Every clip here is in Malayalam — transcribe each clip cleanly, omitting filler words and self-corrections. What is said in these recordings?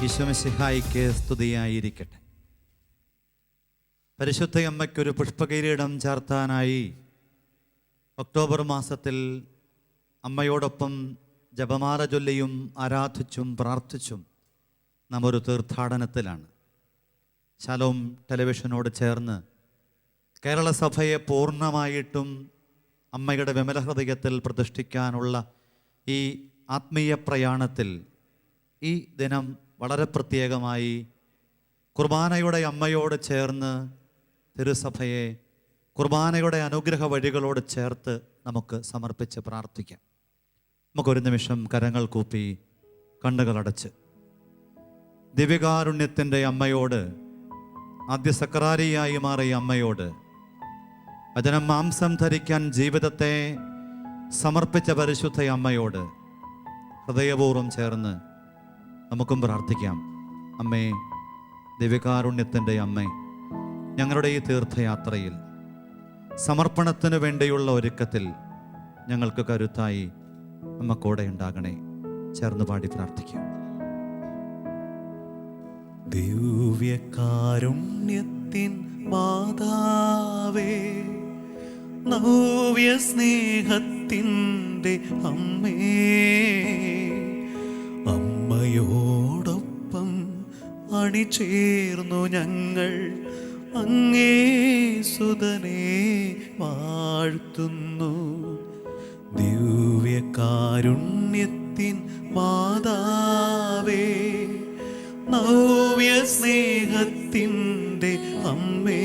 ഈശോ മിശിഹായിക്ക് സ്തുതിയായിരിക്കട്ടെ. പരിശുദ്ധയമ്മയ്ക്കൊരു പുഷ്പകിരീടം ചാർത്താനായി ഒക്ടോബർ മാസത്തിൽ അമ്മയോടൊപ്പം ജപമാല ചൊല്ലിയും ആരാധിച്ചും പ്രാർത്ഥിച്ചും നാം ഒരു തീർത്ഥാടനത്തിലാണ്. ശലോം ടെലിവിഷനോട് ചേർന്ന് കേരള സഭയെ പൂർണ്ണമായിട്ടും അമ്മയുടെ വിമല ഹൃദയത്തിൽ പ്രതിഷ്ഠിക്കാനുള്ള ഈ ആത്മീയ പ്രയാണത്തിൽ ഈ ദിനം വളരെ പ്രത്യേകമായി കുർബാനയുടെ അമ്മയോട് ചേർന്ന് തിരുസഭയെ കുർബാനയുടെ അനുഗ്രഹ വഴികളോട് ചേർത്ത് നമുക്ക് സമർപ്പിച്ച് പ്രാർത്ഥിക്കാം. നമുക്കൊരു നിമിഷം കരങ്ങൾ കൂപ്പി കണ്ണുകളടച്ച് ദിവ്യകാരുണ്യത്തിൻ്റെ അമ്മയോട്, ആദ്യ സക്രാരിയായി മാറിയ അമ്മയോട്, വചനം മാംസം ധരിക്കാൻ ജീവിതത്തെ സമർപ്പിച്ച പരിശുദ്ധ അമ്മയോട് ഹൃദയപൂർവ്വം ചേർന്ന് നമുക്കും പ്രാർത്ഥിക്കാം. അമ്മേ, ദിവ്യകാരുണ്യത്തിൻ്റെ അമ്മേ, ഞങ്ങളുടെ ഈ തീർത്ഥയാത്രയിൽ സമർപ്പണത്തിന് വേണ്ടിയുള്ള ഒരുക്കത്തിൽ ഞങ്ങൾക്ക് കരുത്തായി അമ്മ കൂടെ ഉണ്ടാകണേ. ചേർന്ന് പാടി പ്രാർത്ഥിക്കാം. ദിവ്യകാരുണ്യത്തിൻ മാതാവേ, നവ്യ സ്നേഹത്തിൻ്റെ അമ്മേ, അമ്മയോടൊപ്പം അണിചേർന്നു ഞങ്ങൾ അങ്ങേ സുതനെ വാഴ്ത്തുന്നു. ദിവ്യകാരുണ്യത്തിൻ മാതാവേ, നവ്യ സ്നേഹത്തിൻ്റെ അമ്മേ,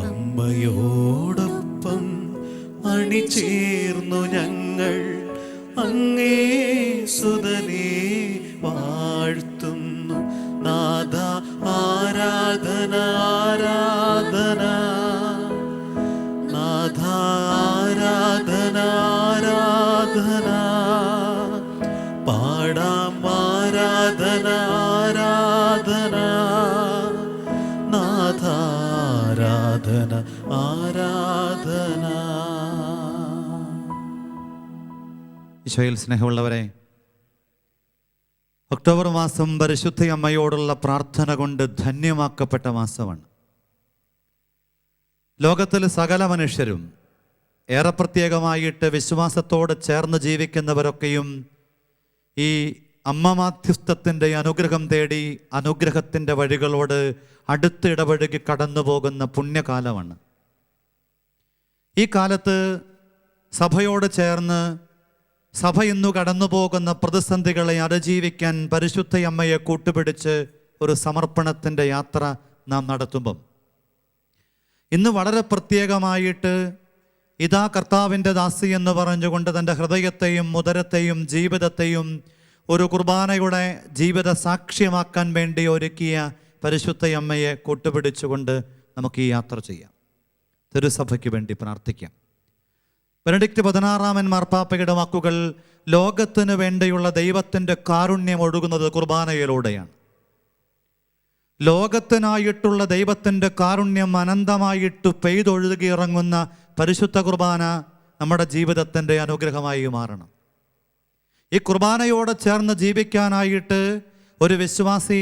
അമ്മയോടൊപ്പം അണിചേർന്നു ഞങ്ങൾ അങ്ങേ സുതനെ വാഴ്ത്തുന്നു. നാഥ ആരാധന ആരാധന, നാഥ ആരാധന ആരാധന, പാടാം ആരാധന ആരാധന, നാഥ ആരാധന ആരാധന. ഈശോയിൽ സ്നേഹമുള്ളവരെ, ഒക്ടോബർ മാസം പരിശുദ്ധ അമ്മയോടുള്ള പ്രാർത്ഥന കൊണ്ട് ധന്യമാക്കപ്പെട്ട മാസമാണ്. ലോകത്തിൽ സകല മനുഷ്യരും, ഏറെ പ്രത്യേകമായിട്ട് വിശ്വാസത്തോട് ചേർന്ന് ജീവിക്കുന്നവരൊക്കെയും ഈ അമ്മ മാധ്യസ്ഥത്തിൻ്റെ അനുഗ്രഹം തേടി അനുഗ്രഹത്തിൻ്റെ വഴികളോട് അടുത്തിടപഴകി കടന്നു പോകുന്ന പുണ്യകാലമാണ്. ഈ കാലത്ത് സഭയോട് ചേർന്ന് സഭ ഇന്നു കടന്നു പോകുന്ന പ്രതിസന്ധികളെ അതിജീവിക്കാൻ പരിശുദ്ധ അമ്മയെ കൂട്ടുപിടിച്ച് ഒരു സമർപ്പണത്തിൻ്റെ യാത്ര നാം നടത്തുമ്പം ഇന്ന് വളരെ പ്രത്യേകമായിട്ട് ഇതാ കർത്താവിൻ്റെ ദാസി എന്ന് പറഞ്ഞുകൊണ്ട് തൻ്റെ ഹൃദയത്തെയും ഉദരത്തെയും ജീവിതത്തെയും ഒരു കുർബാനയുടെ ജീവിത സാക്ഷ്യമാക്കാൻ വേണ്ടി ഒരുക്കിയ പരിശുദ്ധ അമ്മയെ കൂട്ടുപിടിച്ചുകൊണ്ട് നമുക്ക് ഈ യാത്ര ചെയ്യാം. തിരുസഭയ്ക്ക് വേണ്ടി പ്രാർത്ഥിക്കാം. ബെനഡിക്റ്റ് 16 മാർപ്പാപ്പയുടെ വാക്കുകൾ, ലോകത്തിന് വേണ്ടിയുള്ള ദൈവത്തിൻ്റെ കാരുണ്യം ഒഴുകുന്നത് കുർബാനയിലൂടെയാണ്. ലോകത്തിനായിട്ടുള്ള ദൈവത്തിൻ്റെ കാരുണ്യം അനന്തമായിട്ട് പെയ്തൊഴുകി ഇറങ്ങുന്ന പരിശുദ്ധ കുർബാന നമ്മുടെ ജീവിതത്തിൻ്റെ അനുഗ്രഹമായി മാറണം. ഈ കുർബാനയോട് ചേർന്ന് ജീവിക്കാനായിട്ട് ഒരു വിശ്വാസി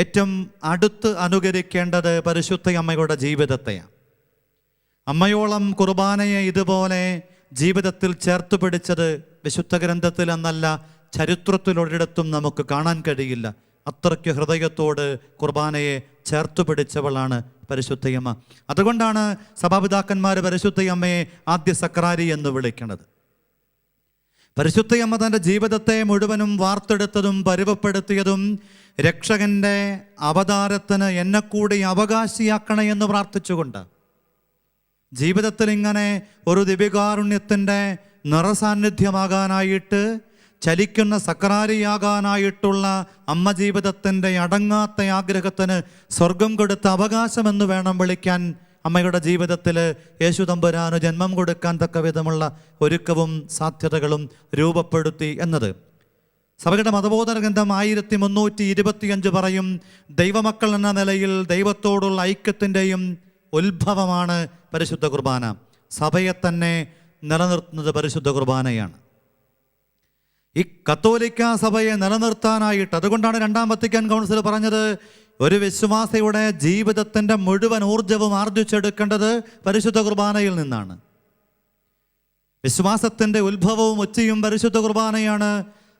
ഏറ്റവും അടുത്ത് അനുകരിക്കേണ്ടത് പരിശുദ്ധ അമ്മയുടെ ജീവിതത്തെയാണ്. അമ്മയോളം കുർബാനയെ ഇതുപോലെ ജീവിതത്തിൽ ചേർത്ത് പിടിച്ചത് വിശുദ്ധ ഗ്രന്ഥത്തിൽ എന്നല്ല, ചരിത്രത്തിലൊരിടത്തും നമുക്ക് കാണാൻ കഴിയില്ല. അത്രയ്ക്ക് ഹൃദയത്തോട് കുർബാനയെ ചേർത്തു പിടിച്ചവളാണ് പരിശുദ്ധയമ്മ. അതുകൊണ്ടാണ് സഭാപിതാക്കന്മാർ പരിശുദ്ധയമ്മയെ ആദ്യ സക്രാരി എന്ന് വിളിക്കുന്നത്. പരിശുദ്ധയമ്മ തൻ്റെ ജീവിതത്തെ മുഴുവനും വാർത്തെടുത്തതും പരുവപ്പെടുത്തിയതും രക്ഷകൻ്റെ അവതാരത്തിന് എന്നെ കൂടി അവകാശിയാക്കണേ എന്ന് പ്രാർത്ഥിച്ചുകൊണ്ട് ജീവിതത്തിൽ ഇങ്ങനെ ഒരു ദിവ്യകാരുണ്യത്തിൻ്റെ നിറസാന്നിധ്യമാകാനായിട്ട്, ചലിക്കുന്ന സക്രാരിയാകാനായിട്ടുള്ള അമ്മ ജീവിതത്തിൻ്റെ അടങ്ങാത്ത ആഗ്രഹത്തിന് സ്വർഗം കൊടുത്ത അവകാശമെന്ന് വേണം വിളിക്കാൻ. അമ്മയുടെ ജീവിതത്തിൽ യേശു തമ്പുരാന് ജന്മം കൊടുക്കാൻ തക്ക വിധമുള്ള ഒരുക്കവും സാധ്യതകളും രൂപപ്പെടുത്തി എന്നത് സഭയുടെ മതബോധന ഗ്രന്ഥം 1325 പറയും, ദൈവമക്കൾ എന്ന നിലയിൽ ദൈവത്തോടുള്ള ഐക്യത്തിൻ്റെയും ഉത്ഭവമാണ് പരിശുദ്ധ കുർബാന. സഭയെ തന്നെ നിലനിർത്തുന്നത് പരിശുദ്ധ കുർബാനയാണ്. ഈ കത്തോലിക്ക സഭയെ നിലനിർത്താനായിട്ട്, അതുകൊണ്ടാണ് രണ്ടാം വത്തിക്കാൻ കൗൺസിൽ പറഞ്ഞത്, ഒരു വിശ്വാസിയുടെ ജീവിതത്തിൻ്റെ മുഴുവൻ ഊർജവും ആർജിച്ചെടുക്കേണ്ടത് പരിശുദ്ധ കുർബാനയിൽ നിന്നാണ്. വിശ്വാസത്തിൻ്റെ ഉത്ഭവവും ഉച്ചയും പരിശുദ്ധ കുർബാനയാണ്.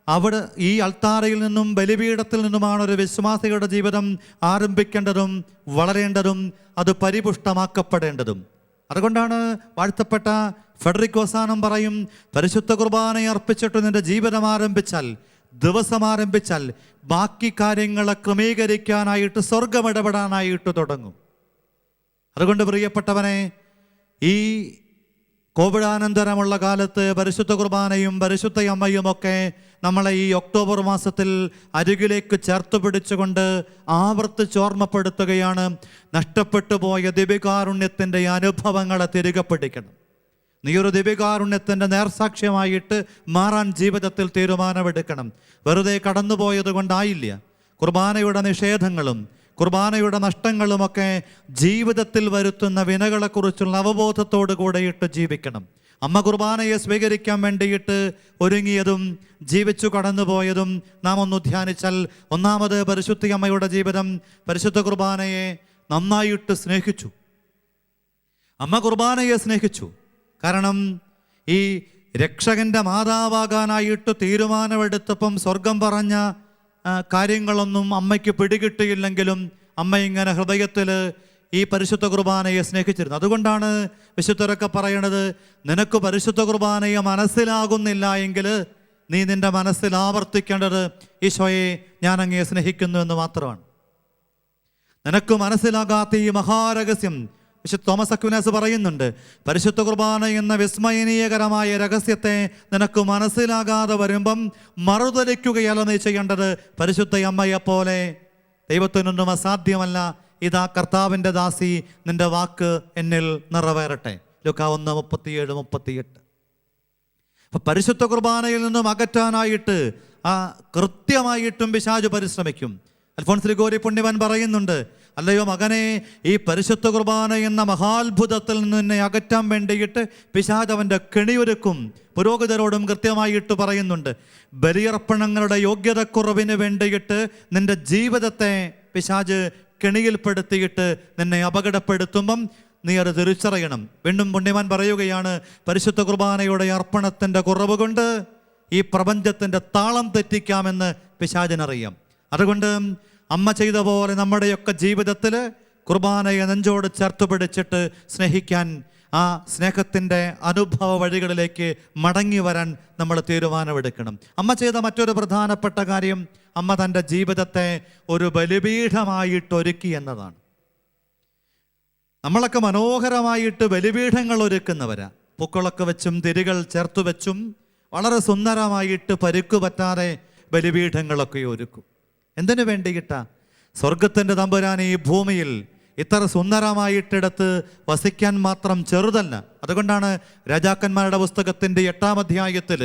അവിടെ ഈ അൾത്താരയിൽ നിന്നും ബലിപീഠത്തിൽ നിന്നുമാണ് ഒരു വിശ്വാസിയുടെ ജീവിതം ആരംഭിക്കേണ്ടതും വളരേണ്ടതും അത് പരിപുഷ്ടമാക്കപ്പെടേണ്ടതും. അതുകൊണ്ടാണ് വാഴ്ത്തപ്പെട്ട ഫെഡറിക് വസാനം പറയും, പരിശുദ്ധ കുർബാനയെ അർപ്പിച്ചിട്ട് നിന്റെ ജീവിതം ആരംഭിച്ചാൽ, ദിവസം ആരംഭിച്ചാൽ, ബാക്കി കാര്യങ്ങളെ ക്രമീകരിക്കാനായിട്ട് സ്വർഗം ഇടപെടാനായിട്ട് തുടങ്ങും. അതുകൊണ്ട് പ്രിയപ്പെട്ടവനെ, ഈ കോവിഡാനന്തരമുള്ള കാലത്ത് പരിശുദ്ധ കുർബാനയും പരിശുദ്ധ അമ്മയും ഒക്കെ നമ്മളെ ഈ ഒക്ടോബർ മാസത്തിൽ അരികിലേക്ക് ചേർത്ത് പിടിച്ചുകൊണ്ട് ആവർത്തിച്ചോർമ്മപ്പെടുത്തുകയാണ്. നഷ്ടപ്പെട്ടു പോയ ദിവ്യകാരുണ്യത്തിൻ്റെ അനുഭവങ്ങളെ തിരികെ പിടിക്കണം. നീ ഒരു ദിവ്യകാരുണ്യത്തിൻ്റെ നേർസാക്ഷ്യമായിട്ട് മാറാൻ ജീവിതത്തിൽ തീരുമാനമെടുക്കണം. വെറുതെ കടന്നുപോയത് കൊണ്ടായില്ല. കുർബാനയുടെ നിഷേധങ്ങളും കുർബാനയുടെ നഷ്ടങ്ങളുമൊക്കെ ജീവിതത്തിൽ വരുത്തുന്ന വിനകളെക്കുറിച്ചുള്ള അവബോധത്തോടു കൂടെയിട്ട് ജീവിക്കണം. അമ്മ കുർബാനയെ സ്വീകരിക്കാൻ വേണ്ടിയിട്ട് ഒരുങ്ങിയതും ജീവിച്ചു കടന്നുപോയതും നാം ഒന്ന് ധ്യാനിച്ചാൽ, ഒന്നാമത് പരിശുദ്ധ അമ്മയുടെ ജീവിതം പരിശുദ്ധ കുർബാനയെ നന്നായിട്ട് സ്നേഹിച്ചു. അമ്മ കുർബാനയെ സ്നേഹിച്ചു. കാരണം ഈ രക്ഷകൻ്റെ മാതാവാകാനായിട്ട് തീരുമാനമെടുത്തപ്പം സ്വർഗം പറഞ്ഞ കാര്യങ്ങളൊന്നും അമ്മയ്ക്ക് പിടികിട്ടിയില്ലെങ്കിലും അമ്മ ഇങ്ങനെ ഹൃദയത്തിൽ ഈ പരിശുദ്ധ കുർബാനയെ സ്നേഹിച്ചിരുന്നു. അതുകൊണ്ടാണ് വിശുദ്ധരൊക്കെ പറയണത്, നിനക്ക് പരിശുദ്ധ കുർബാനയെ മനസ്സിലാകുന്നില്ല എങ്കിൽ നീ നിൻ്റെ മനസ്സിൽ ആവർത്തിക്കേണ്ടത്, ഈശോയെ ഞാൻ അങ്ങയെ സ്നേഹിക്കുന്നു എന്ന് മാത്രമാണ്. നിനക്ക് മനസ്സിലാകാത്ത ഈ മഹാരഹസ്യം വിശുദ്ധ തോമസ് അക്വിനാസ് പറയുന്നുണ്ട്, പരിശുദ്ധ കുർബാന എന്ന വിസ്മയനീയകരമായ രഹസ്യത്തെ നിനക്ക് മനസ്സിലാകാതെ വരുമ്പം മറുതലിക്കുകയല്ല നീ ചെയ്യേണ്ടത്. പരിശുദ്ധ അമ്മയെപ്പോലെ ദൈവത്തിനൊന്നും അസാധ്യമല്ല, ഇതാ കർത്താവിൻ്റെ ദാസി, നിന്റെ വാക്ക് എന്നിൽ നിറവേറട്ടെ. ലൂക്കാ 1:37-38. അപ്പം പരിശുദ്ധ കുർബാനയിൽ നിന്നും അകറ്റാനായിട്ട് കൃത്യമായിട്ടും പിശാച് പരിശ്രമിക്കും. അൽഫോൻസ് ഗ്രിഗോരി പുണ്യവാൻ പറയുന്നുണ്ട്, അല്ലയോ മകനെ, ഈ പരിശുദ്ധ കുർബാന എന്ന മഹാത്ഭുതത്തിൽ നിന്ന് നിന്നെ അകറ്റാൻ വേണ്ടിയിട്ട് പിശാച് അവൻ്റെ കെണിയൊരുക്കും. പുരോഹിതരോടും കൃത്യമായിട്ട് പറയുന്നുണ്ട്, ബലിയർപ്പണങ്ങളുടെ യോഗ്യതക്കുറവിന് വേണ്ടിയിട്ട് നിന്റെ ജീവിതത്തെ പിശാച് കെണിയിൽപ്പെടുത്തിയിട്ട് നിന്നെ അപകടപ്പെടുത്തുമ്പം നീ അത് തിരിച്ചറിയണം. വീണ്ടും പുണ്യവാൻ പറയുകയാണ്, പരിശുദ്ധ കുർബാനയുടെ അർപ്പണത്തിൻ്റെ കുറവ് കൊണ്ട് ഈ പ്രപഞ്ചത്തിൻ്റെ താളം തെറ്റിക്കാമെന്ന് പിശാചിനറിയാം. അതുകൊണ്ട് അമ്മ ചെയ്ത പോലെ നമ്മുടെയൊക്കെ ജീവിതത്തിൽ കുർബാനയെ നെഞ്ചോട് ചേർത്ത് പിടിച്ചിട്ട് സ്നേഹിക്കാൻ, ആ സ്നേഹത്തിൻ്റെ അനുഭവ വഴികളിലേക്ക് മടങ്ങി വരാൻ നമ്മൾ തീരുമാനമെടുക്കണം. അമ്മ ചെയ്ത മറ്റൊരു പ്രധാനപ്പെട്ട കാര്യം, അമ്മ തൻ്റെ ജീവിതത്തെ ഒരു ബലിപീഠമായിട്ട് ഒരുക്കി എന്നതാണ്. നമ്മളൊക്കെ മനോഹരമായിട്ട് ബലിപീഠങ്ങൾ ഒരുക്കുന്നവരാ. പൂക്കളൊക്കെ വെച്ചും തിരികൾ ചേർത്ത് വെച്ചും വളരെ സുന്ദരമായിട്ട് പരുക്കു പറ്റാതെ ബലിപീഠങ്ങളൊക്കെ ഒരുക്കും. എന്തിനു വേണ്ടിയിട്ടാ? സ്വർഗത്തിൻ്റെ തമ്പുരാൻ ഈ ഭൂമിയിൽ ഇത്ര സുന്ദരമായിട്ടെടുത്ത് വസിക്കാൻ മാത്രം ചെറുതല്ല. അതുകൊണ്ടാണ് രാജാക്കന്മാരുടെ പുസ്തകത്തിൻ്റെ 8-ാം അധ്യായത്തിൽ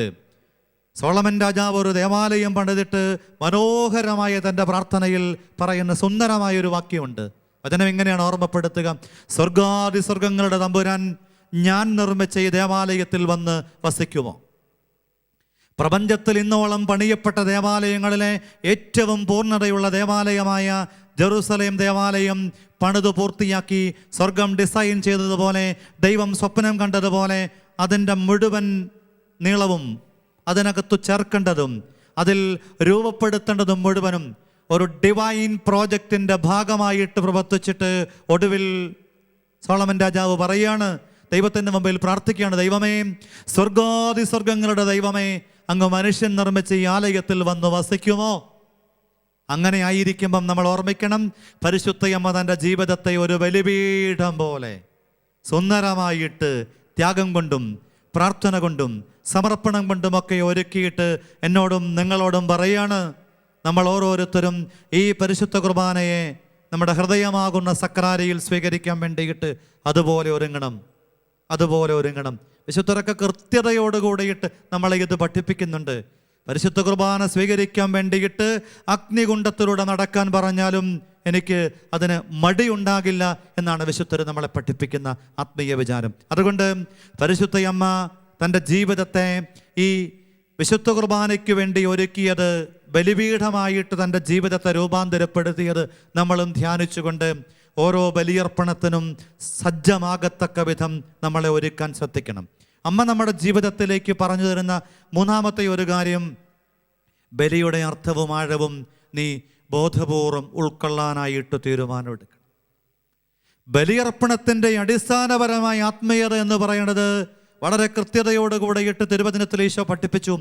സോളമൻ രാജാവ് ഒരു ദേവാലയം പണിതിട്ട് മനോഹരമായ തൻ്റെ പ്രാർത്ഥനയിൽ പറയുന്ന സുന്ദരമായൊരു വാക്യമുണ്ട്. വചനം ഇങ്ങനെയാണ് ഓർമ്മപ്പെടുത്തുക, സ്വർഗാതിസ്വർഗങ്ങളുടെ തമ്പുരാൻ ഞാൻ നിർമ്മിച്ച ഈ ദേവാലയത്തിൽ വന്ന് വസിക്കുമോ? പ്രപഞ്ചത്തിൽ ഇന്നോളം പണിയപ്പെട്ട ദേവാലയങ്ങളിലെ ഏറ്റവും പൂർണ്ണതയുള്ള ദേവാലയമായ ജെറുസലേം ദേവാലയം പണിതു പൂർത്തിയാക്കി സ്വർഗം ഡിസൈൻ ചെയ്തതുപോലെ, ദൈവം സ്വപ്നം കണ്ടതുപോലെ അതിൻ്റെ മുഴുവൻ നീളവും അതിനകത്ത് ചേർക്കേണ്ടതും അതിൽ രൂപപ്പെടുത്തേണ്ടതും മുഴുവനും ഒരു ഡിവൈൻ പ്രോജക്റ്റിൻ്റെ ഭാഗമായിട്ട് പ്രവർത്തിച്ചിട്ട് ഒടുവിൽ സോളമൻ രാജാവ് പറയാണ്, ദൈവത്തിൻ്റെ മുമ്പിൽ പ്രാർത്ഥിക്കുകയാണ്, ദൈവമേ, സ്വർഗാതിസ്വർഗങ്ങളുടെ ദൈവമേ, അങ്ങ് മനുഷ്യൻ നിർമ്മിച്ച ഈ ആലയത്തിൽ വന്ന് വസിക്കുമോ? അങ്ങനെ ആയിരിക്കുമ്പം നമ്മൾ ഓർമ്മിക്കണം, പരിശുദ്ധയമ്മ തൻ്റെ ജീവിതത്തെ ഒരു ബലിപീഠം പോലെ സുന്ദരമായിട്ട് ത്യാഗം കൊണ്ടും പ്രാർത്ഥന കൊണ്ടും സമർപ്പണം കൊണ്ടുമൊക്കെ ഒരുക്കിയിട്ട് എന്നോടും നിങ്ങളോടും പറയാണ്, നമ്മൾ ഓരോരുത്തരും ഈ പരിശുദ്ധ കുർബാനയെ നമ്മുടെ ഹൃദയമാകുന്ന സക്രാരിയിൽ സ്വീകരിക്കാൻ വേണ്ടിയിട്ട് അതുപോലെ ഒരുങ്ങണം. വിശുദ്ധരൊക്കെ കൃത്യതയോടുകൂടിയിട്ട് നമ്മളെ ഇത് പഠിപ്പിക്കുന്നുണ്ട്. പരിശുദ്ധ കുർബാന സ്വീകരിക്കാൻ വേണ്ടിയിട്ട് അഗ്നികുണ്ഡത്തിലൂടെ നടക്കാൻ പറഞ്ഞാലും എനിക്ക് അതിന് മടിയുണ്ടാകില്ല എന്നാണ് വിശുദ്ധർ നമ്മളെ പഠിപ്പിക്കുന്ന ആത്മീയ വിചാരം. അതുകൊണ്ട് പരിശുദ്ധയമ്മ തൻ്റെ ജീവിതത്തെ ഈ വിശുദ്ധ കുർബാനയ്ക്ക് വേണ്ടി ഒരുക്കിയത്, ബലിപീഠമായിട്ട് തൻ്റെ ജീവിതത്തെ രൂപാന്തരപ്പെടുത്തിയത് നമ്മളും ധ്യാനിച്ചുകൊണ്ട് ഓരോ ബലിയർപ്പണത്തിനും സജ്ജമാകത്തക്ക വിധം നമ്മളെ ഒരുക്കാൻ ശ്രദ്ധിക്കണം. അമ്മ നമ്മുടെ ജീവിതത്തിലേക്ക് പറഞ്ഞു തരുന്ന മൂന്നാമത്തെ ഒരു കാര്യം, ബലിയുടെ അർത്ഥവും ആഴവും നീ ബോധപൂർവം ഉൾക്കൊള്ളാനായിട്ട് തീരുമാനമെടുക്കണം. ബലിയർപ്പണത്തിൻ്റെ അടിസ്ഥാനപരമായ ആത്മീയത എന്ന് പറയുന്നത് വളരെ കൃത്യതയോടുകൂടെയിട്ട് തിരുവചനത്തിൽ ഈശോ പഠിപ്പിച്ചു.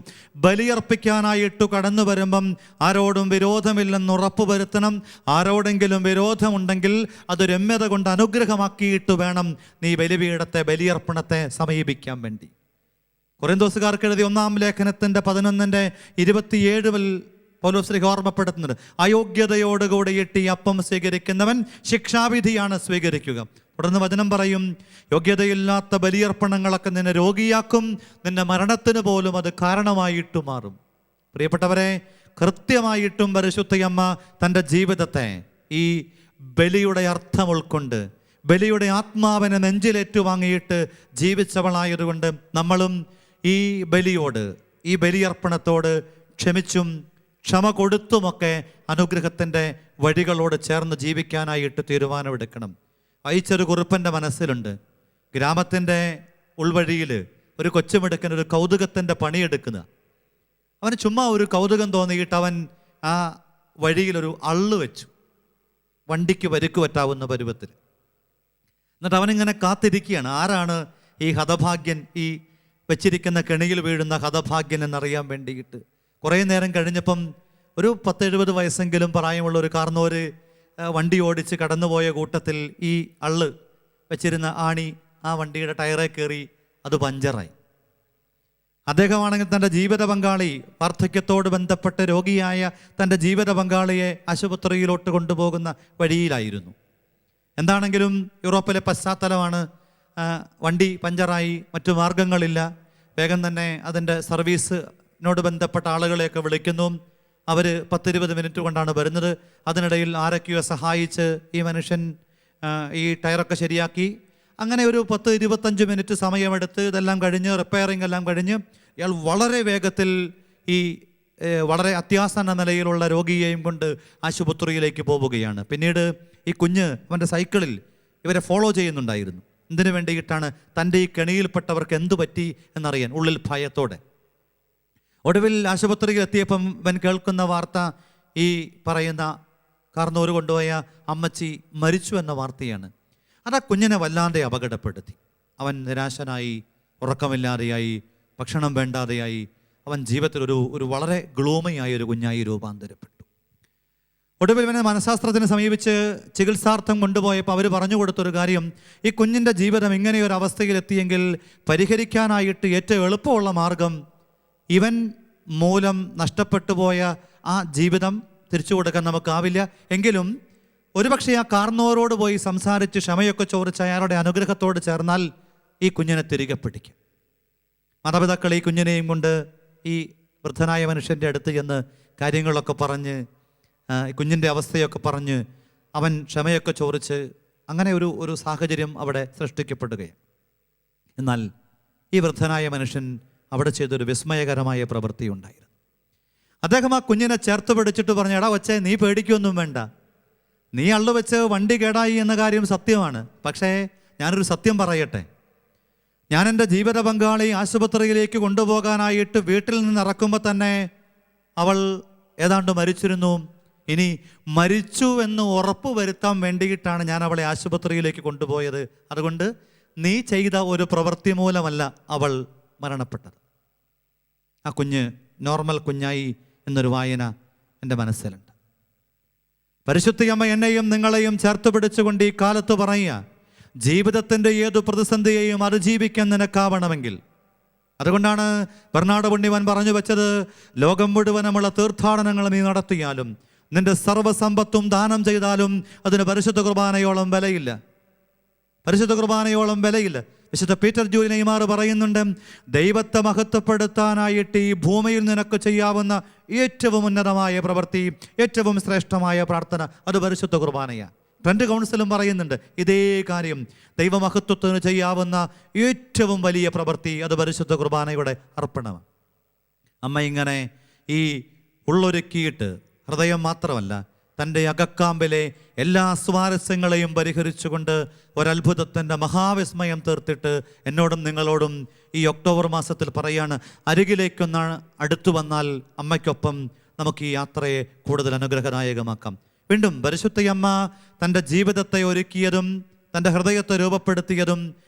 ബലിയർപ്പിക്കാനായിട്ട് കടന്നു വരുമ്പം ആരോടും വിരോധമില്ലെന്ന് ഉറപ്പുവരുത്തണം. ആരോടെങ്കിലും വിരോധമുണ്ടെങ്കിൽ അത് രമ്യത കൊണ്ട് അനുഗ്രഹമാക്കിയിട്ട് വേണം നീ ബലിയർപ്പണത്തെ സമീപിക്കാൻ വേണ്ടി. കൊരിന്തോസുകാർക്ക് എഴുതിയ 1-ാം ലേഖനത്തിൻ്റെ 11:27 പൗലോസ് ഓർമ്മപ്പെടുത്തുന്നുണ്ട്, അയോഗ്യതയോടുകൂടിയിട്ട് ഈ അപ്പം സ്വീകരിക്കുന്നവൻ ശിക്ഷാവിധിയാണ് സ്വീകരിക്കുക. തുടർന്ന് വചനം പറയും, യോഗ്യതയില്ലാത്ത ബലിയർപ്പണങ്ങളൊക്കെ നിന്നെ രോഗിയാക്കും, നിന്റെ മരണത്തിന് പോലും അത് കാരണമായിട്ട് മാറും. പ്രിയപ്പെട്ടവരെ, കൃത്യമായിട്ടും പരിശുദ്ധയമ്മ തൻ്റെ ജീവിതത്തെ ഈ ബലിയുടെ അർത്ഥം ഉൾക്കൊണ്ട്, ബലിയുടെ ആത്മാവിനെ നെഞ്ചിലേറ്റുവാങ്ങിയിട്ട് ജീവിച്ചവളായതുകൊണ്ട് നമ്മളും ഈ ബലിയോട്, ഈ ബലിയർപ്പണത്തോട് ക്ഷമിച്ചും ക്ഷമ കൊടുത്തുമൊക്കെ അനുഗ്രഹത്തിൻ്റെ വഴികളോട് ചേർന്ന് ജീവിക്കാനായിട്ട് തീരുമാനമെടുക്കണം. അയച്ചൊരു കുറുപ്പൻ്റെ മനസ്സിലുണ്ട്, ഗ്രാമത്തിൻ്റെ ഉൾവഴിയിൽ ഒരു കൊച്ചുമിടുക്കൻ ഒരു കൗതുകത്തിൻ്റെ പണിയെടുക്കുന്ന. അവന് ചുമ്മാ ഒരു കൗതുകം തോന്നിയിട്ട് അവൻ ആ വഴിയിലൊരു അള്ളു വെച്ചു, വണ്ടിക്ക് പരിക്ക് പറ്റാവുന്ന പരുവത്തിൽ. എന്നിട്ട് അവനിങ്ങനെ കാത്തിരിക്കുകയാണ്, ആരാണ് ഈ ഹതഭാഗ്യൻ, ഈ വെച്ചിരിക്കുന്ന കെണിയിൽ വീഴുന്ന ഹതഭാഗ്യൻ എന്നറിയാൻ വേണ്ടിയിട്ട്. കുറേ നേരം കഴിഞ്ഞപ്പം ഒരു 10-70 വയസ്സെങ്കിലും പ്രായമുള്ള ഒരു കാർന്നോര് വണ്ടി ഓടിച്ച് കടന്നുപോയ കൂട്ടത്തിൽ ഈ അള്ള് വെച്ചിരുന്ന ആണി ആ വണ്ടിയുടെ ടയറെ കയറി അത് പഞ്ചറായി. അദ്ദേഹമാണെങ്കിൽ തൻ്റെ ജീവിത പങ്കാളി, വാർദ്ധക്യത്തോട് ബന്ധപ്പെട്ട് രോഗിയായ തൻ്റെ ജീവിത പങ്കാളിയെ ആശുപത്രിയിലോട്ട് കൊണ്ടുപോകുന്ന വഴിയിലായിരുന്നു. എന്താണെങ്കിലും യൂറോപ്പിലെ പശ്ചാത്തലമാണ്, വണ്ടി പഞ്ചറായി, മറ്റു മാർഗങ്ങളില്ല. വേഗം തന്നെ അതിൻ്റെ സർവീസിനോട് ബന്ധപ്പെട്ട ആളുകളെയൊക്കെ വിളിക്കുന്നു. അവർ 10-20 മിനിറ്റ് കൊണ്ടാണ് വരുന്നത്. അതിനിടയിൽ ആരൊക്കെയോ സഹായിച്ച് ഈ മനുഷ്യൻ ഈ ടയറൊക്കെ ശരിയാക്കി. അങ്ങനെ ഒരു 10-25 മിനിറ്റ് സമയമെടുത്ത് ഇതെല്ലാം കഴിഞ്ഞ്, റിപ്പയറിംഗ് എല്ലാം കഴിഞ്ഞ് ഇയാൾ വളരെ വേഗത്തിൽ ഈ വളരെ അത്യാസന്ന നിലയിലുള്ള രോഗിയെയും കൊണ്ട് ആശുപത്രിയിലേക്ക് പോവുകയാണ്. പിന്നീട് ഈ കുഞ്ഞ് അവൻ്റെ സൈക്കിളിൽ ഇവരെ ഫോളോ ചെയ്യുന്നുണ്ടായിരുന്നു. എന്തിനു വേണ്ടിയിട്ടാണ്? തൻ്റെ ഈ കെണിയിൽപ്പെട്ടവർക്ക് എന്തു പറ്റി എന്നറിയാൻ, ഉള്ളിൽ ഭയത്തോടെ. ഒടുവിൽ ആശുപത്രിയിൽ എത്തിയപ്പം ഇവൻ കേൾക്കുന്ന വാർത്ത ഈ പറയുന്ന കാർന്നോര് കൊണ്ടുപോയ അമ്മച്ചി മരിച്ചു എന്ന വാർത്തയാണ്. അത് ആ കുഞ്ഞിനെ വല്ലാതെ അപകടപ്പെടുത്തി. അവൻ നിരാശനായി, ഉറക്കമില്ലാതെയായി, ഭക്ഷണം വേണ്ടാതെയായി. അവൻ ജീവിതത്തിൽ ഒരു വളരെ ഗ്ലൂമിയായ ഒരു കുഞ്ഞായി രൂപാന്തരപ്പെട്ടു. ഒടുവിൽ ഇവനെ മനഃശാസ്ത്രത്തിനെ സമീപിച്ച് ചികിത്സാർത്ഥം കൊണ്ടുപോയപ്പോൾ അവർ പറഞ്ഞു കൊടുത്തൊരു കാര്യം, ഈ കുഞ്ഞിൻ്റെ ജീവിതം ഇങ്ങനെയൊരു അവസ്ഥയിലെത്തിയെങ്കിൽ പരിഹരിക്കാനായിട്ട് ഏറ്റവും എളുപ്പമുള്ള മാർഗം ഇവൻ മൂലം നഷ്ടപ്പെട്ടു പോയ ആ ജീവിതം തിരിച്ചു കൊടുക്കാൻ നമുക്കാവില്ല. എങ്കിലും ഒരുപക്ഷെ ആ കാർന്നോരോട് പോയി സംസാരിച്ച് ക്ഷമയൊക്കെ ചോദിച്ച് അയാളുടെ അനുഗ്രഹത്തോട് ചേർന്നാൽ ഈ കുഞ്ഞിനെ തിരികെ പിടിക്കും. മാതാപിതാക്കൾ ഈ കുഞ്ഞിനെയും കൊണ്ട് ഈ വൃദ്ധനായ മനുഷ്യൻ്റെ അടുത്ത് ചെന്ന് കാര്യങ്ങളൊക്കെ പറഞ്ഞ്, കുഞ്ഞിൻ്റെ അവസ്ഥയൊക്കെ പറഞ്ഞ്, അവൻ ക്ഷമയൊക്കെ ചോദിച്ച് അങ്ങനെ ഒരു സാഹചര്യം അവിടെ സൃഷ്ടിക്കപ്പെടുകയാണ്. എന്നാൽ ഈ വൃദ്ധനായ മനുഷ്യൻ അവിടെ ചെയ്തൊരു വിസ്മയകരമായ പ്രവൃത്തി ഉണ്ടായിരുന്നു. അദ്ദേഹം ആ കുഞ്ഞിനെ ചേർത്ത് പിടിച്ചിട്ട് പറഞ്ഞു, എടാ കൊച്ചേ, നീ പേടിക്കൊന്നും വേണ്ട. നീ അള്ളു വെച്ച് വണ്ടി കേടായി എന്ന കാര്യം സത്യമാണ്. പക്ഷേ ഞാനൊരു സത്യം പറയട്ടെ, ഞാൻ എൻ്റെ ജീവിത പങ്കാളി ആശുപത്രിയിലേക്ക് കൊണ്ടുപോകാനായിട്ട് വീട്ടിൽ നിന്ന് ഇറക്കുമ്പോൾ തന്നെ അവൾ ഏതാണ്ട് മരിച്ചിരുന്നു. ഇനി മരിച്ചു എന്ന് ഉറപ്പ് വരുത്താൻ വേണ്ടിയിട്ടാണ് ഞാൻ അവളെ ആശുപത്രിയിലേക്ക് കൊണ്ടുപോയത്. അതുകൊണ്ട് നീ ചെയ്ത ഒരു പ്രവൃത്തി മൂലമല്ല അവൾ മരണപ്പെട്ടത്. ആ കുഞ്ഞ് നോർമൽ കുഞ്ഞായി എന്നൊരു വായന എൻ്റെ മനസ്സിലുണ്ട്. പരിശുദ്ധയമ്മ എന്നെയും നിങ്ങളെയും ചേർത്ത് പിടിച്ചുകൊണ്ട് ഈ കാലത്ത് പറയുക, ജീവിതത്തിൻ്റെ ഏതു പ്രതിസന്ധിയെയും അതിജീവിക്കാൻ നിനക്കാവണമെങ്കിൽ. അതുകൊണ്ടാണ് ബെർണാഡ് പുണ്യവാൻ പറഞ്ഞു വെച്ചത്, ലോകം മുഴുവനുമുള്ള തീർത്ഥാടനങ്ങൾ നീ നടത്തിയാലും നിന്റെ സർവ്വസമ്പത്തും ദാനം ചെയ്താലും അതിന് പരിശുദ്ധ കുർബാനയോളം വിലയില്ല. പരിശുദ്ധ കുർബാനയോളം വിലയില്ല. വിശുദ്ധ പീറ്റർ ജൂലി നെയ്മാർ പറയുന്നുണ്ട്, ദൈവത്തെ മഹത്വപ്പെടുത്താനായിട്ട് ഈ ഭൂമിയിൽ നിനക്ക് ചെയ്യാവുന്ന ഏറ്റവും ഉന്നതമായ പ്രവൃത്തി, ഏറ്റവും ശ്രേഷ്ഠമായ പ്രാർത്ഥന അത് പരിശുദ്ധ കുർബാനയാണ്. ട്രെൻഡ് കൗൺസിലും പറയുന്നുണ്ട് ഇതേ കാര്യം. ദൈവമഹത്വത്തിന് ചെയ്യാവുന്ന ഏറ്റവും വലിയ പ്രവൃത്തി അത് പരിശുദ്ധ കുർബാനയുടെ അർപ്പണമാണ്. അമ്മ ഇങ്ങനെ ഈ ഉള്ളൊരുക്കിയിട്ട് ഹൃദയം മാത്രമല്ല തൻ്റെ അകക്കാമ്പിലെ എല്ലാ സ്വാരസ്യങ്ങളെയും പരിഹരിച്ചുകൊണ്ട് ഒരത്ഭുതത്തിൻ്റെ മഹാവിസ്മയം തീർത്തിട്ട് എന്നോടും നിങ്ങളോടും ഈ ഒക്ടോബർ മാസത്തിൽ പറയാണ്, അരികിലേക്കൊന്ന് അടുത്തു വന്നാൽ അമ്മയ്ക്കൊപ്പം നമുക്ക് ഈ യാത്രയെ കൂടുതൽ അനുഗ്രഹദായകമാക്കാം. വീണ്ടും പരിശുദ്ധയമ്മ തൻ്റെ ജീവിതത്തെ ഒരുക്കിയതും തൻ്റെ ഹൃദയത്തെ രൂപപ്പെടുത്തിയതും